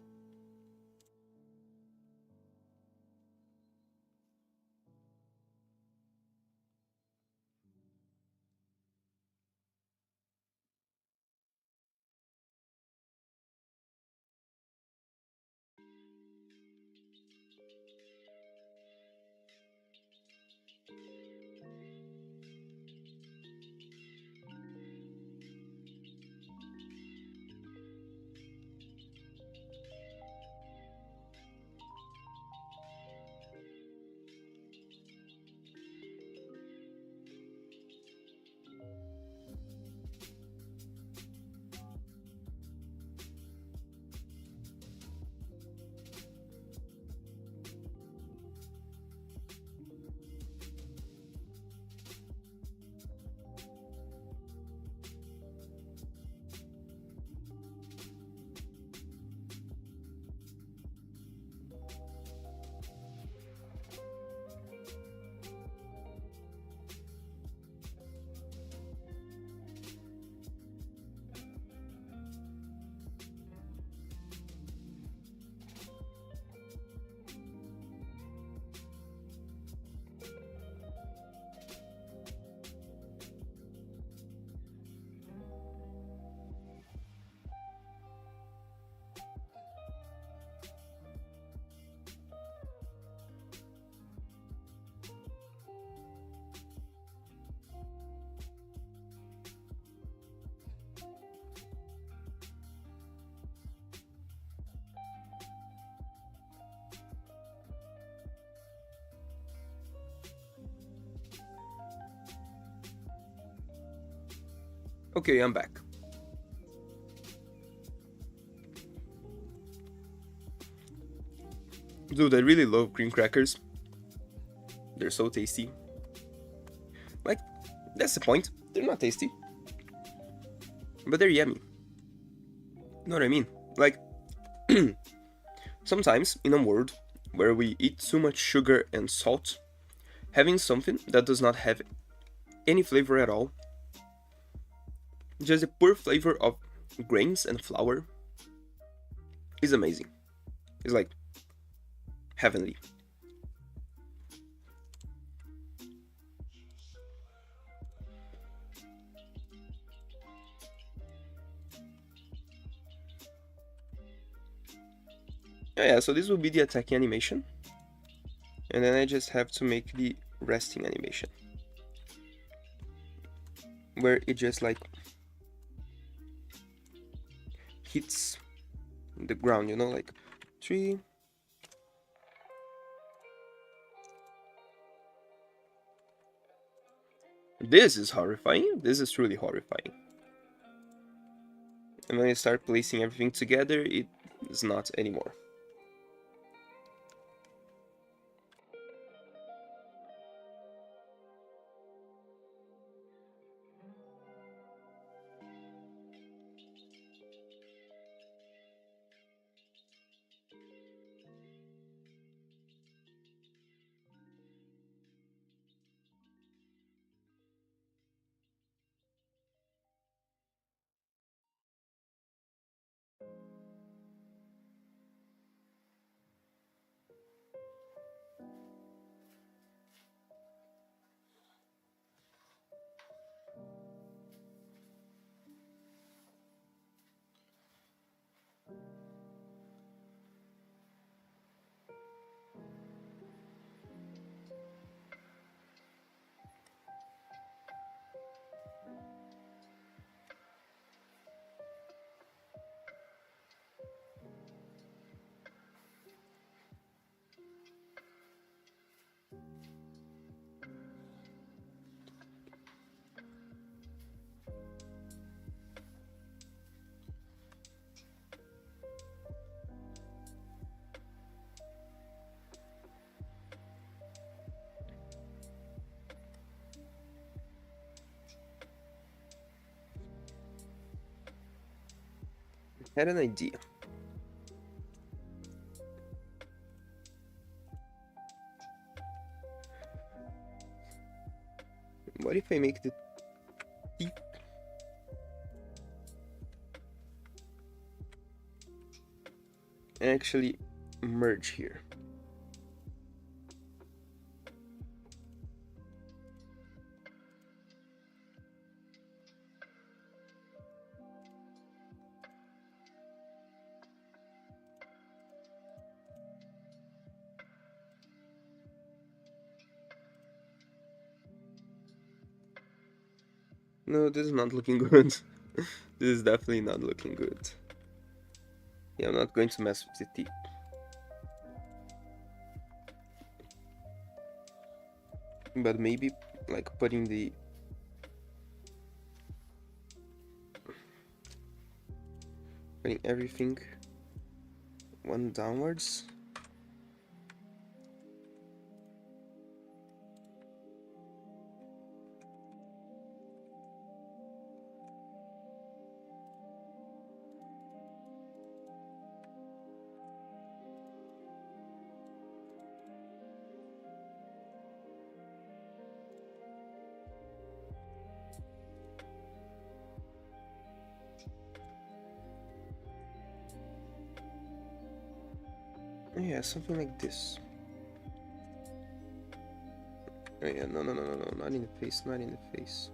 Okay, I'm back. Dude, I really love cream crackers. They're so tasty. Like, that's the point. They're not tasty, but they're yummy. You know what I mean? Like, sometimes in a world where we eat too much sugar and salt, having something that does not have any flavor at all, just the pure flavor of grains and flour, is amazing. It's like heavenly. Yeah, so this will be the attacking animation. And then I just have to make the resting animation, where it just like hits the ground, you know, like 3, This is horrifying. This is truly horrifying. And when I start placing everything together, it is not anymore. I had an idea. What if I make the teeth actually merge here? No, this is not looking good. This is definitely not looking good. Yeah, I'm not going to mess with the teeth. But maybe like putting everything one downwards. Yeah, something like this. Oh yeah, no, not in the face, not in the face.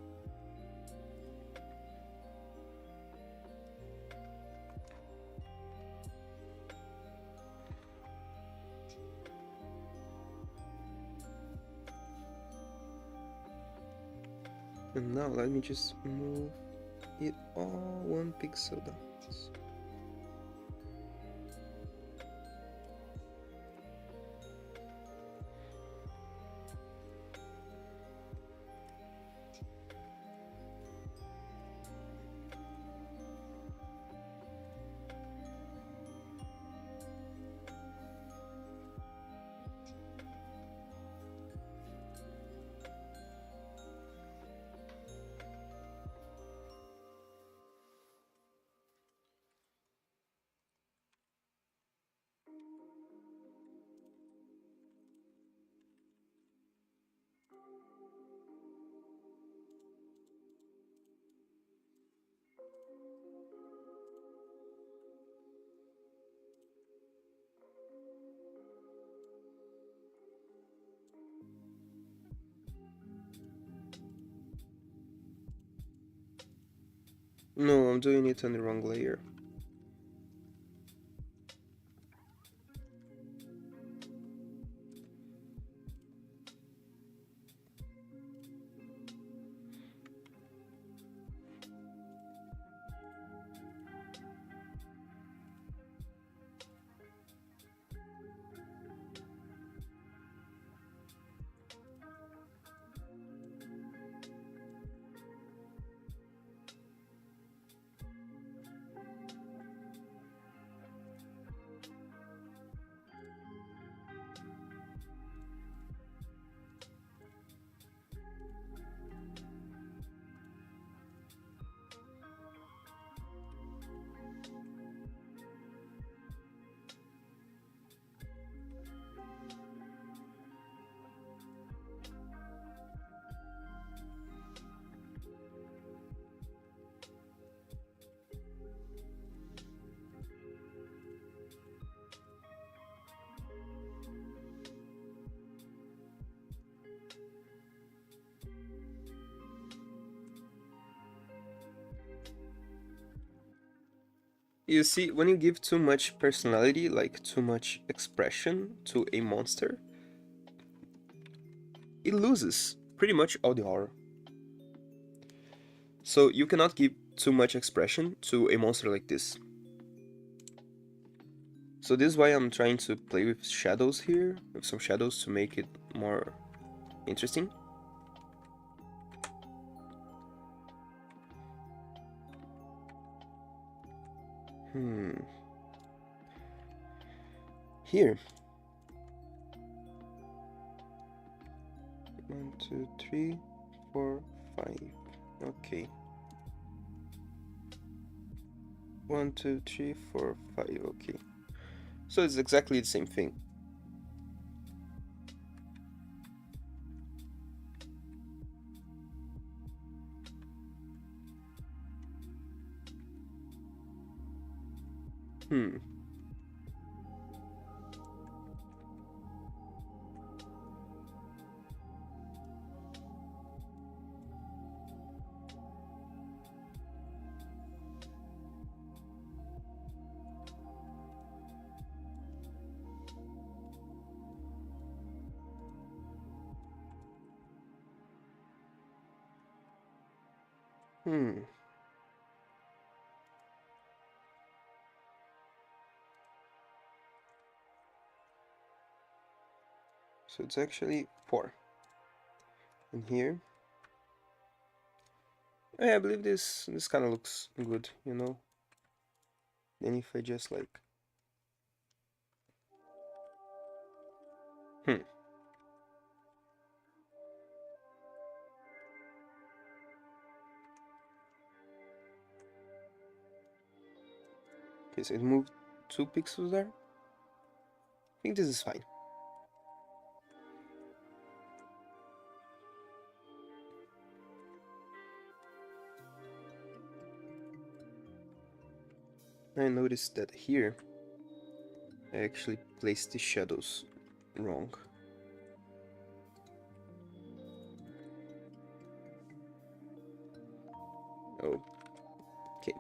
And now let me just move it all 1 pixel down. No, I'm doing it on the wrong layer. You see, when you give too much personality, like too much expression to a monster, it loses pretty much all the horror. So you cannot give too much expression to a monster like this. So this is why I'm trying to play with shadows here, with some shadows to make it more interesting. Here. 1, 2, 3, 4, 5. Okay. 1, 2, 3, 4, 5. Okay. So it's exactly the same thing. Hmm. Hmm. So it's actually 4. And here. I believe this kind of looks good, you know. Then if I just like... Hmm. Okay, so it moved 2 pixels there. I think this is fine. I noticed that here I actually placed the shadows wrong. Oh, okay.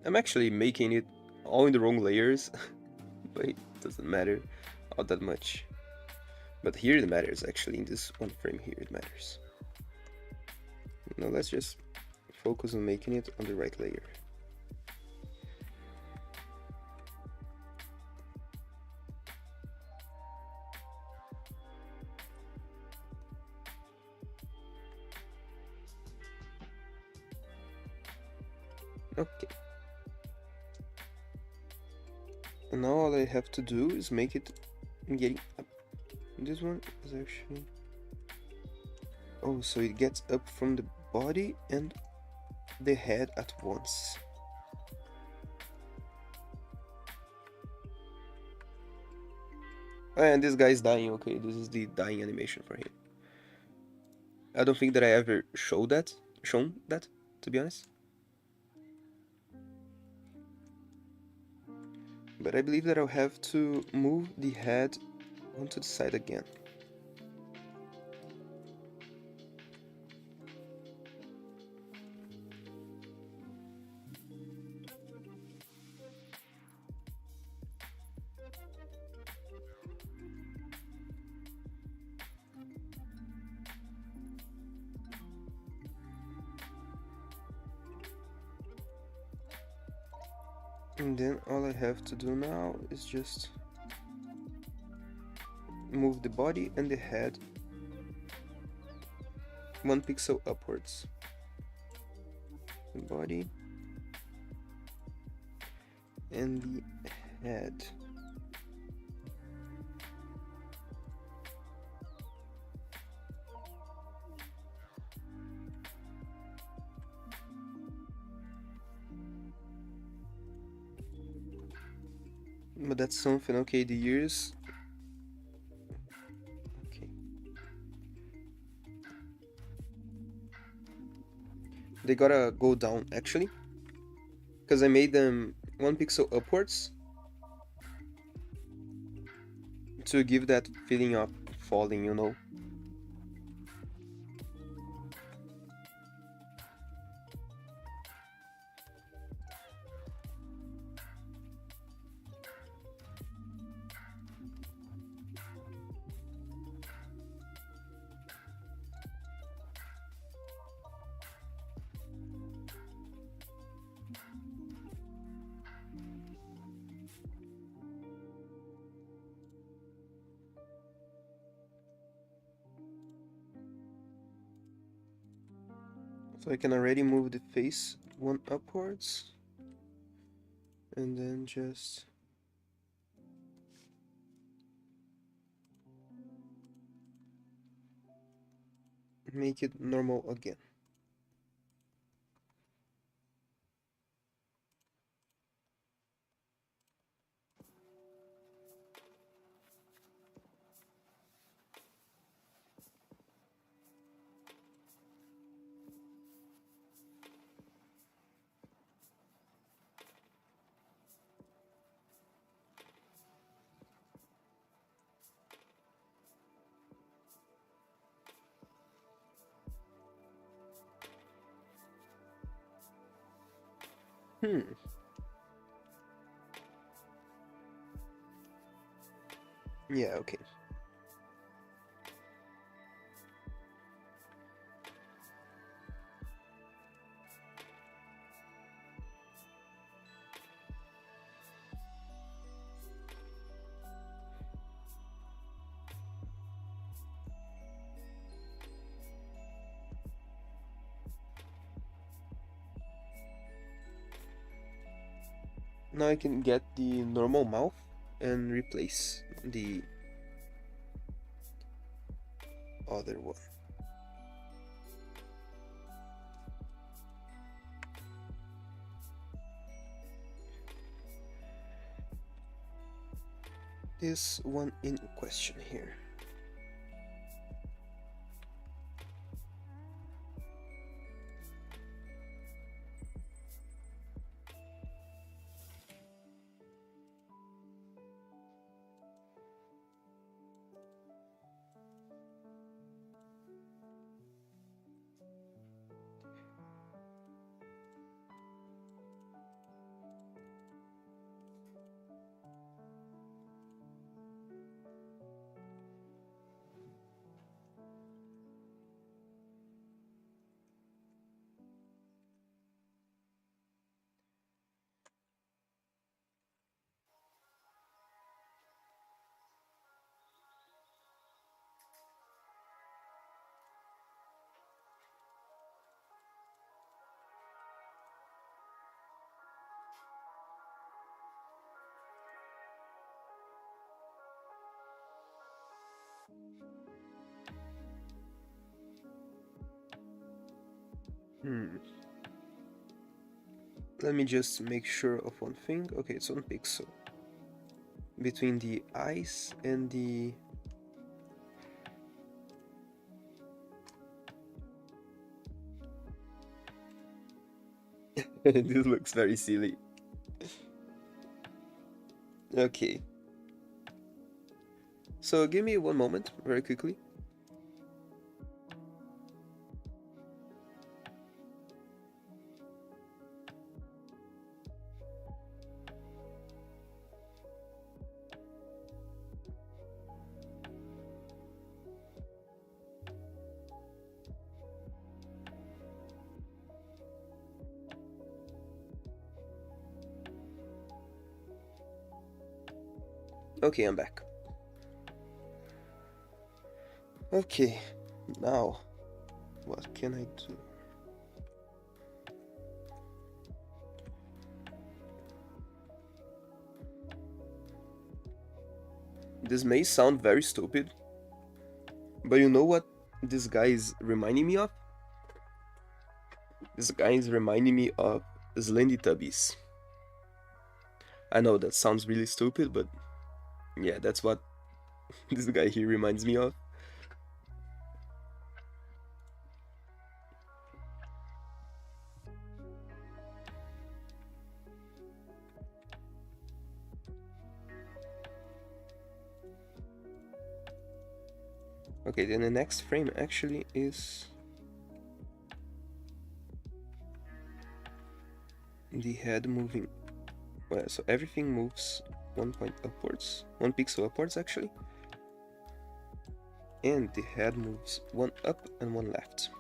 I'm actually making it all in the wrong layers, but it doesn't matter all that much. But here it matters, actually, in this one frame here it matters. Now let's just focus on making it on the right layer. Okay. And now all I have to do is make it getting up. This one is actually... Oh, so it gets up from the body and the head at once. And this guy is dying. Okay, this is the dying animation for him. I don't think that I ever shown that, to be honest. But I believe that I'll have to move the head onto the side again. And then all I have to do now is just move the body and the head 1 pixel upwards. The body and the head. But that's something. Okay, the ears. Okay. They gotta go down actually, because I made them 1 pixel upwards to give that feeling of falling, you know. So I can already move the face one upwards and then just make it normal again. Yeah, okay. Now I can get the normal mouth and replace the other one. This one in question here. Let me just make sure of one thing. Okay, it's one pixel. Between the eyes and the... This looks very silly. Okay. So give me one moment, very quickly. Okay, I'm back. Okay, now what can I do? This may sound very stupid, but you know what this guy is reminding me of? This guy is reminding me of Slendytubbies. I know that sounds really stupid, but yeah, that's what this guy here reminds me of. Okay, then the next frame actually is the head moving. Well, so everything moves 1 point upwards, 1 pixel upwards actually. And the head moves 1 up and 1 left.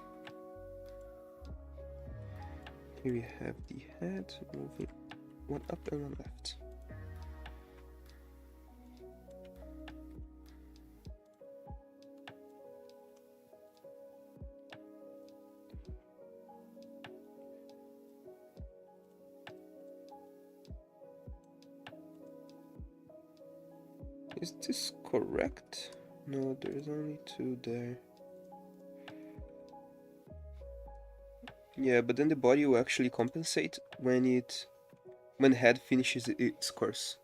Here we have the head moving 1 up and 1 left. Is this correct? No, there's only 2 there. Yeah, but then the body will actually compensate when head finishes its course.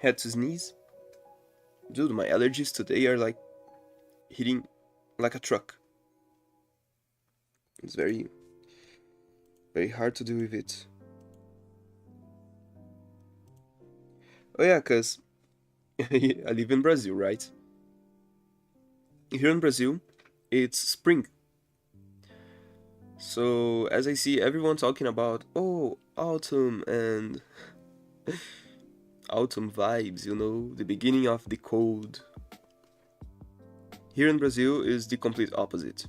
Head to sneeze. Dude, my allergies today are like hitting like a truck. It's very, very hard to deal with it. Oh yeah, cause I live in Brazil, right? Here in Brazil, it's spring. So as I see everyone talking about, oh, autumn and autumn vibes, you know, the beginning of the cold. Here in Brazil is the complete opposite.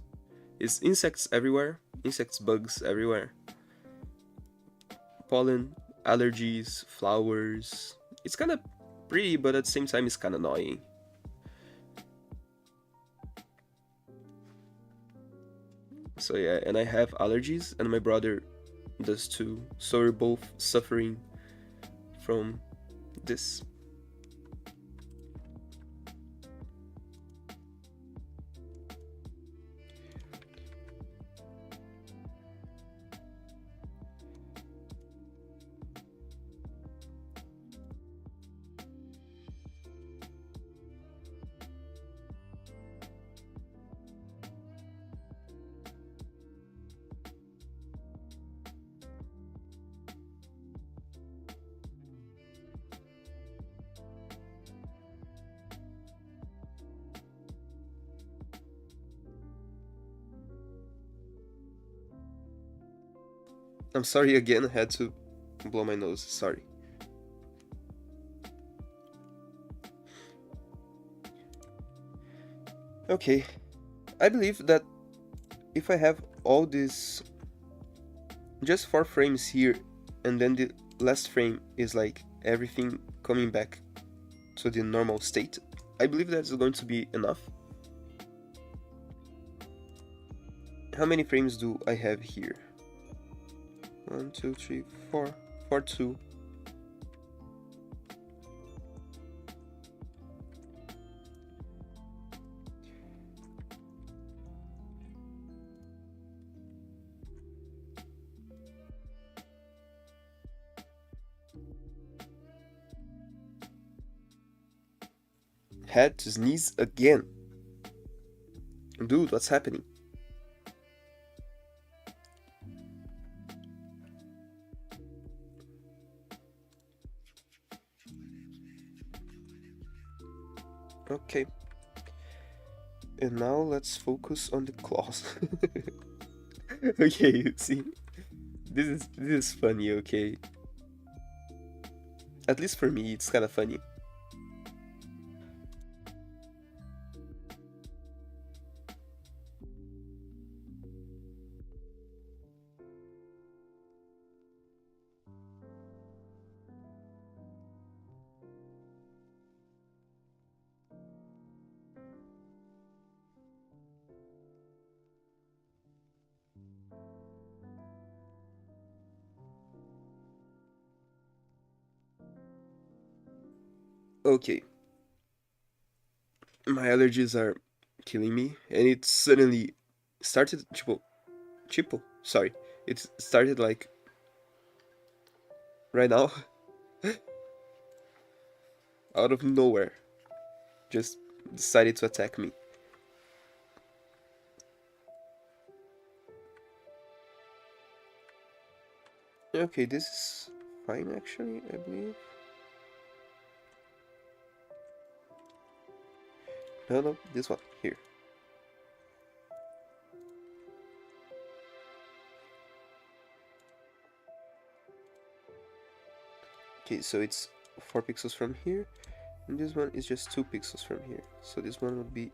It's insects everywhere, insects, bugs everywhere. Pollen, allergies, flowers. It's kind of pretty, but at the same time, it's kind of annoying. So yeah, and I have allergies, and my brother does too. So we're both suffering from this. I'm sorry again, I had to blow my nose, sorry. Okay, I believe that if I have all these, just 4 frames here, and then the last frame is like everything coming back to the normal state, I believe that's going to be enough. How many frames do I have here? 1, 2, 3, 4, 4, 2. Had to sneeze again. Dude, what's happening? Okay. And now let's focus on the claws. Okay, see? This is funny, okay? At least for me, it's kind of funny. Okay. My allergies are killing me, and it suddenly started, sorry. It started like right now, out of nowhere. Just decided to attack me. Okay, this is fine actually, I believe. No, this one, here. Okay, so it's 4 pixels from here, and this one is just 2 pixels from here. So this one would be...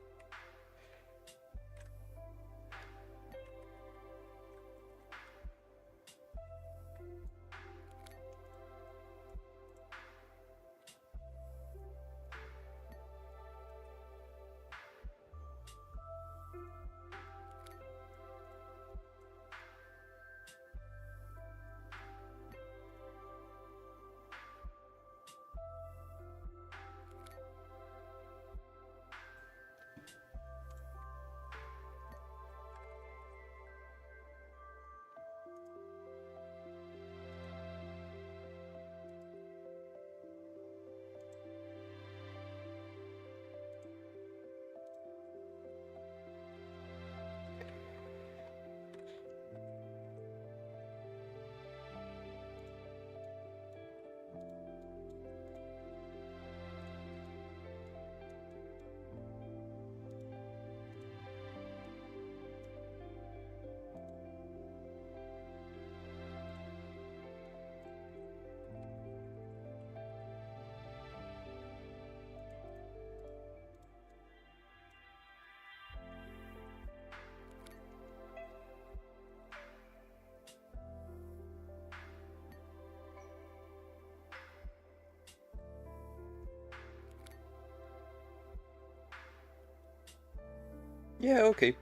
Yeah, okay.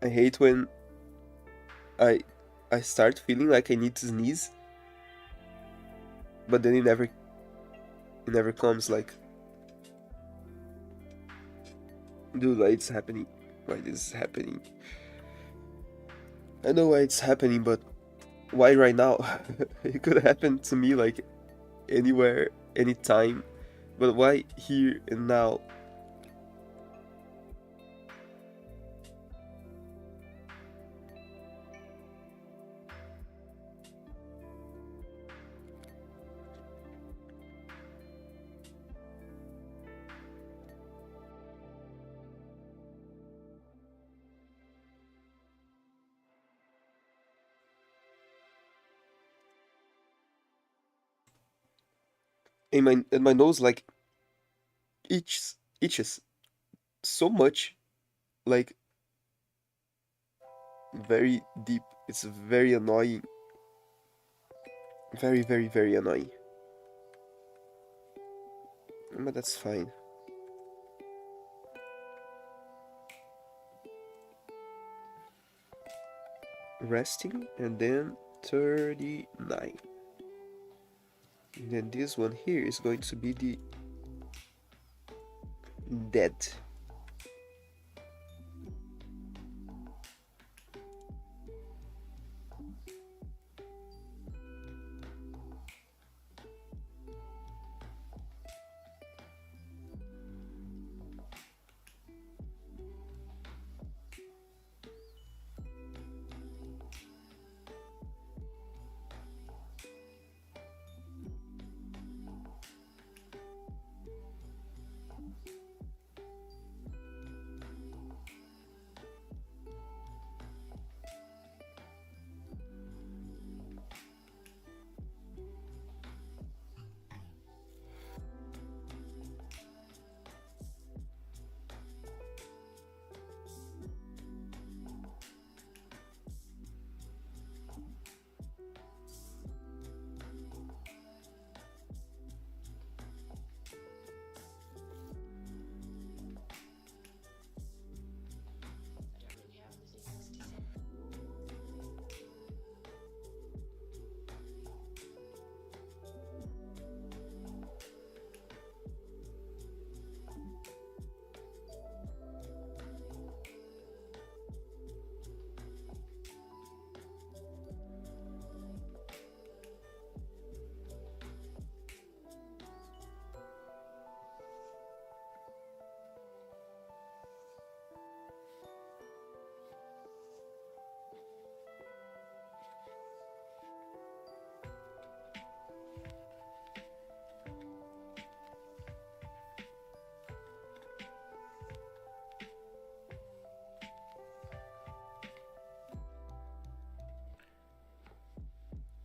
I hate when I I start feeling like I need to sneeze, but then it never comes. Like, dude, why it's happening? Why this is happening? I know why it's happening, but why right now? It could happen to me like anywhere, anytime, but why here and now? And my nose like itches so much, like very deep. It's very annoying. Very, very, very annoying. But that's fine. Resting and then 39. And then this one here is going to be the dead.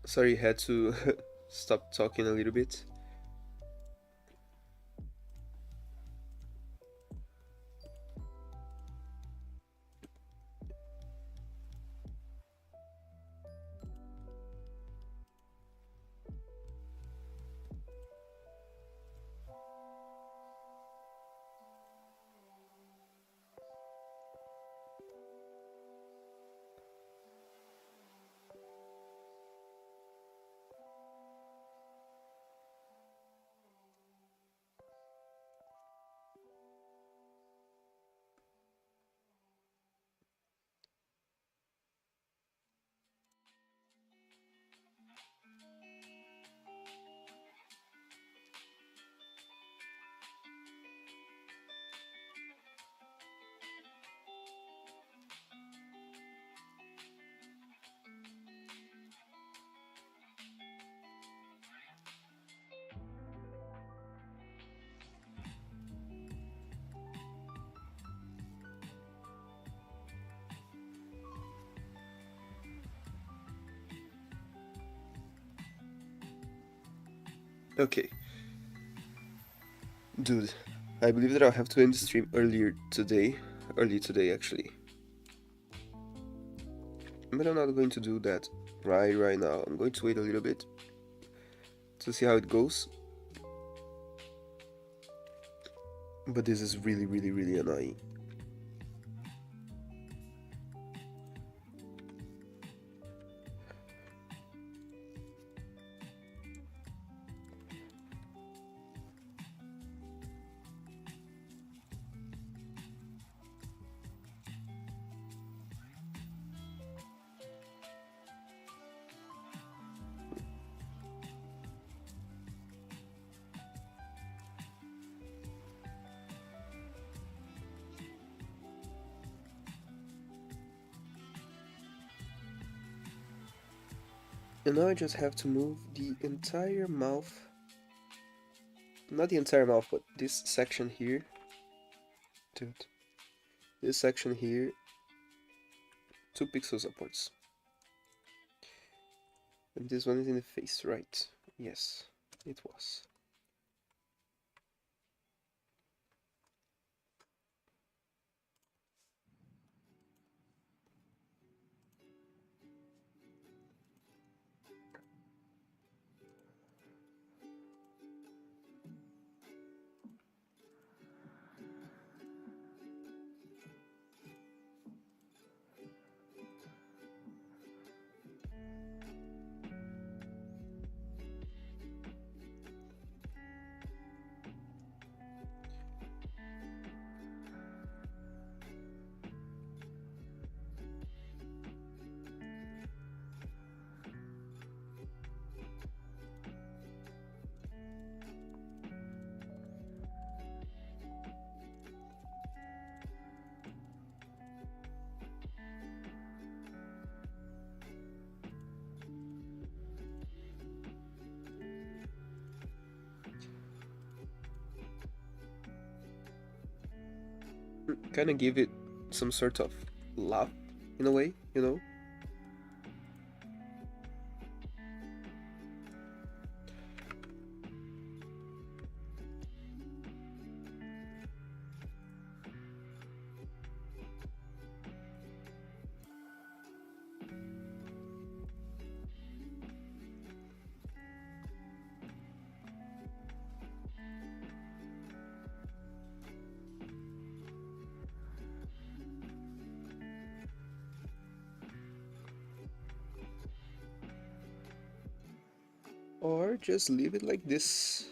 Sorry, had to stop talking a little bit. Okay, dude, I believe that I'll have to end the stream early today actually. But I'm not going to do that right now. I'm going to wait a little bit to see how it goes. But this is really annoying. And now I just have to move the entire mouth, not the entire mouth, but this section here, dude, this section here, 2 pixels upwards. And this one is in the face, right? Yes, it was. Kind of give it some sort of laugh in a way, you know? Or just leave it like this.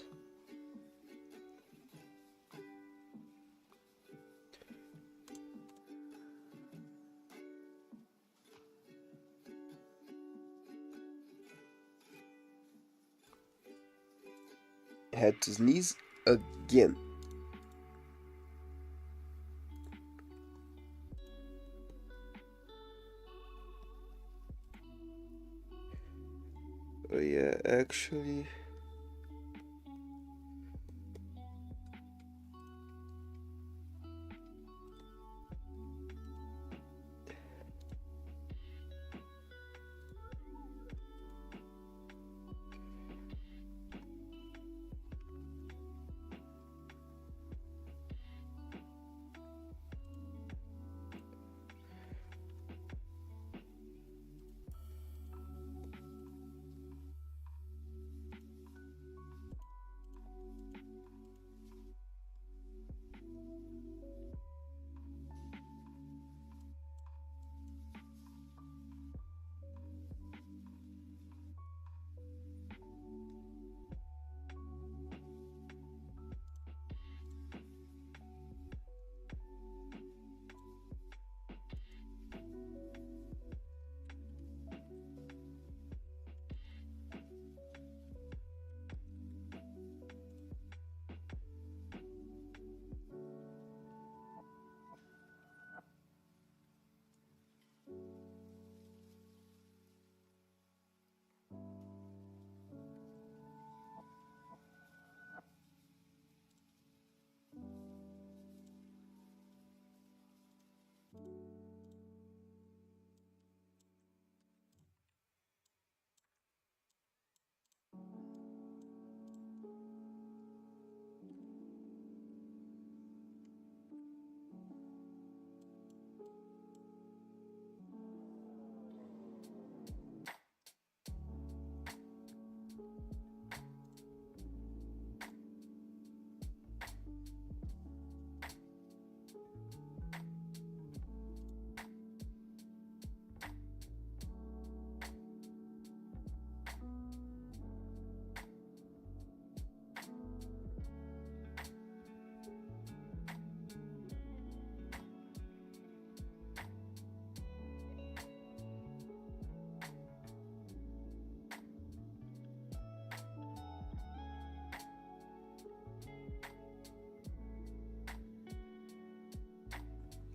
Had to sneeze again. Oh yeah, actually...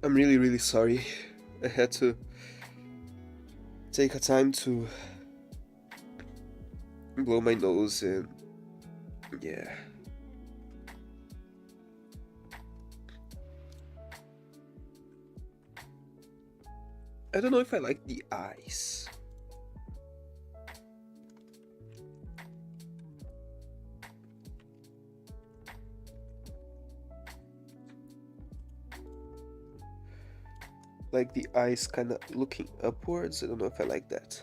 I'm really sorry. I had to take a time to blow my nose and yeah. I don't know if I like the eyes. Like the eyes kind of looking upwards. I don't know if I like that.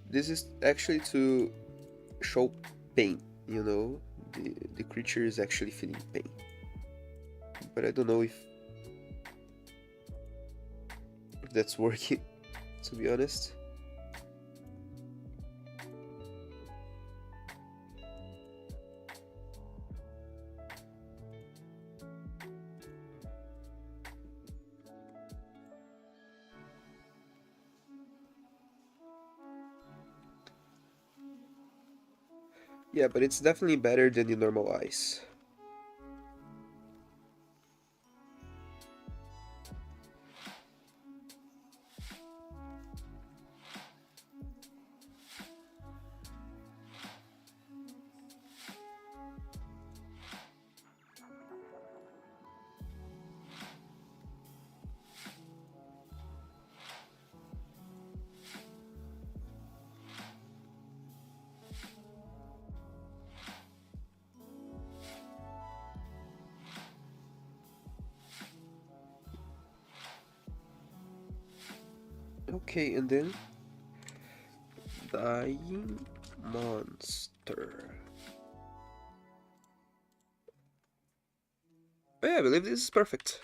This is actually to show pain, you know? The creature is actually feeling pain. But I don't know if that's working, to be honest. Yeah, but it's definitely better than the normal eyes. Okay, and then dying monster. Oh yeah, I believe this is perfect.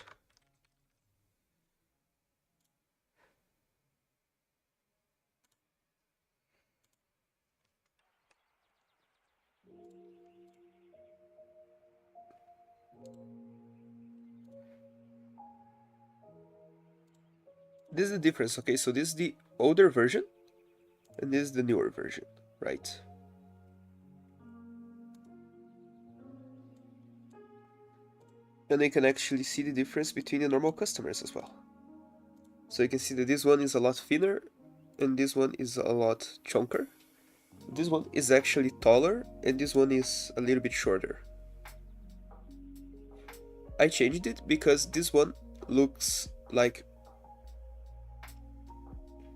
This is the difference, okay? So this is the older version, and this is the newer version, right? And you can actually see the difference between the normal customers as well. So you can see that this one is a lot thinner, and this one is a lot chunker. This one is actually taller, and this one is a little bit shorter. I changed it because this one looks like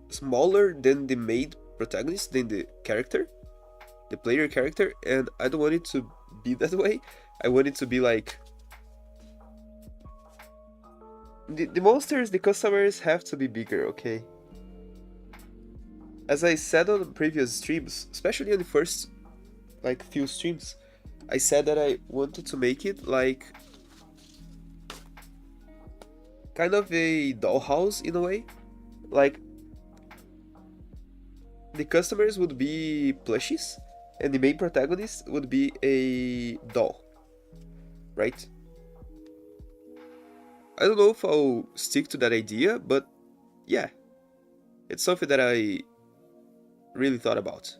smaller than the main protagonist, than the character, the player character, and I don't want it to be that way. I want it to be like the monsters, the customers have to be bigger, okay? As I said on previous streams, especially on the first like few streams, I said that I wanted to make it like kind of a dollhouse in a way. Like the customers would be plushies and the main protagonist would be a doll, right? I don't know if I'll stick to that idea, but yeah, it's something that I really thought about.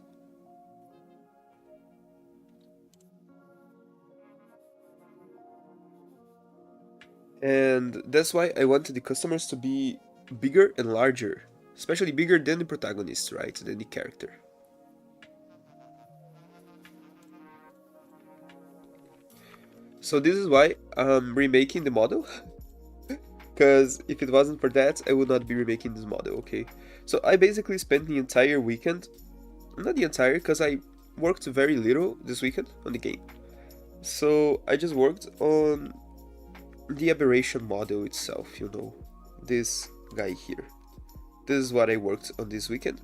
And that's why I wanted the customers to be bigger and larger, especially bigger than the protagonist, right? Than the character. So this is why I'm remaking the model, because if it wasn't for that, I would not be remaking this model, okay? So I basically spent the entire weekend, not the entire, because I worked very little this weekend on the game. So I just worked on the aberration model itself, you know, this guy here. This is what I worked on this weekend.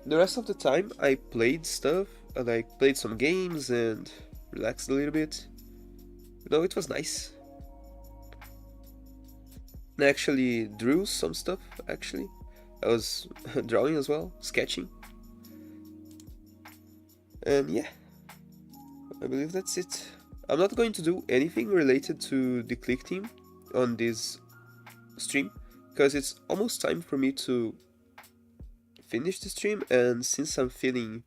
The rest of the time I played stuff, and I played some games and relaxed a little bit. You know, it was nice. I actually drew some stuff, actually. I was drawing as well, sketching. And yeah, I believe that's it. I'm not going to do anything related to the click team on this stream, because it's almost time for me to finish the stream, and since I'm feeling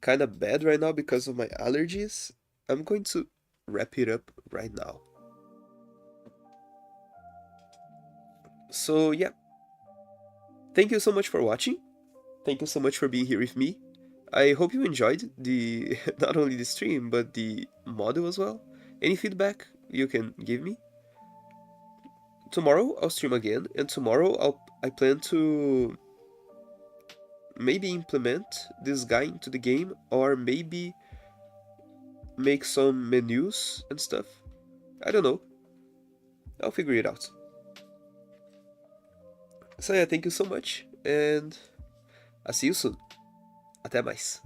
kind of bad right now because of my allergies, I'm going to wrap it up right now. So yeah, thank you so much for watching. Thank you so much for being here with me. I hope you enjoyed the not only the stream but the model as well. Any feedback you can give me? Tomorrow I'll stream again, and tomorrow I plan to maybe implement this guy into the game, or maybe make some menus and stuff. I don't know. I'll figure it out. So yeah, thank you so much, and I'll see you soon. Até mais.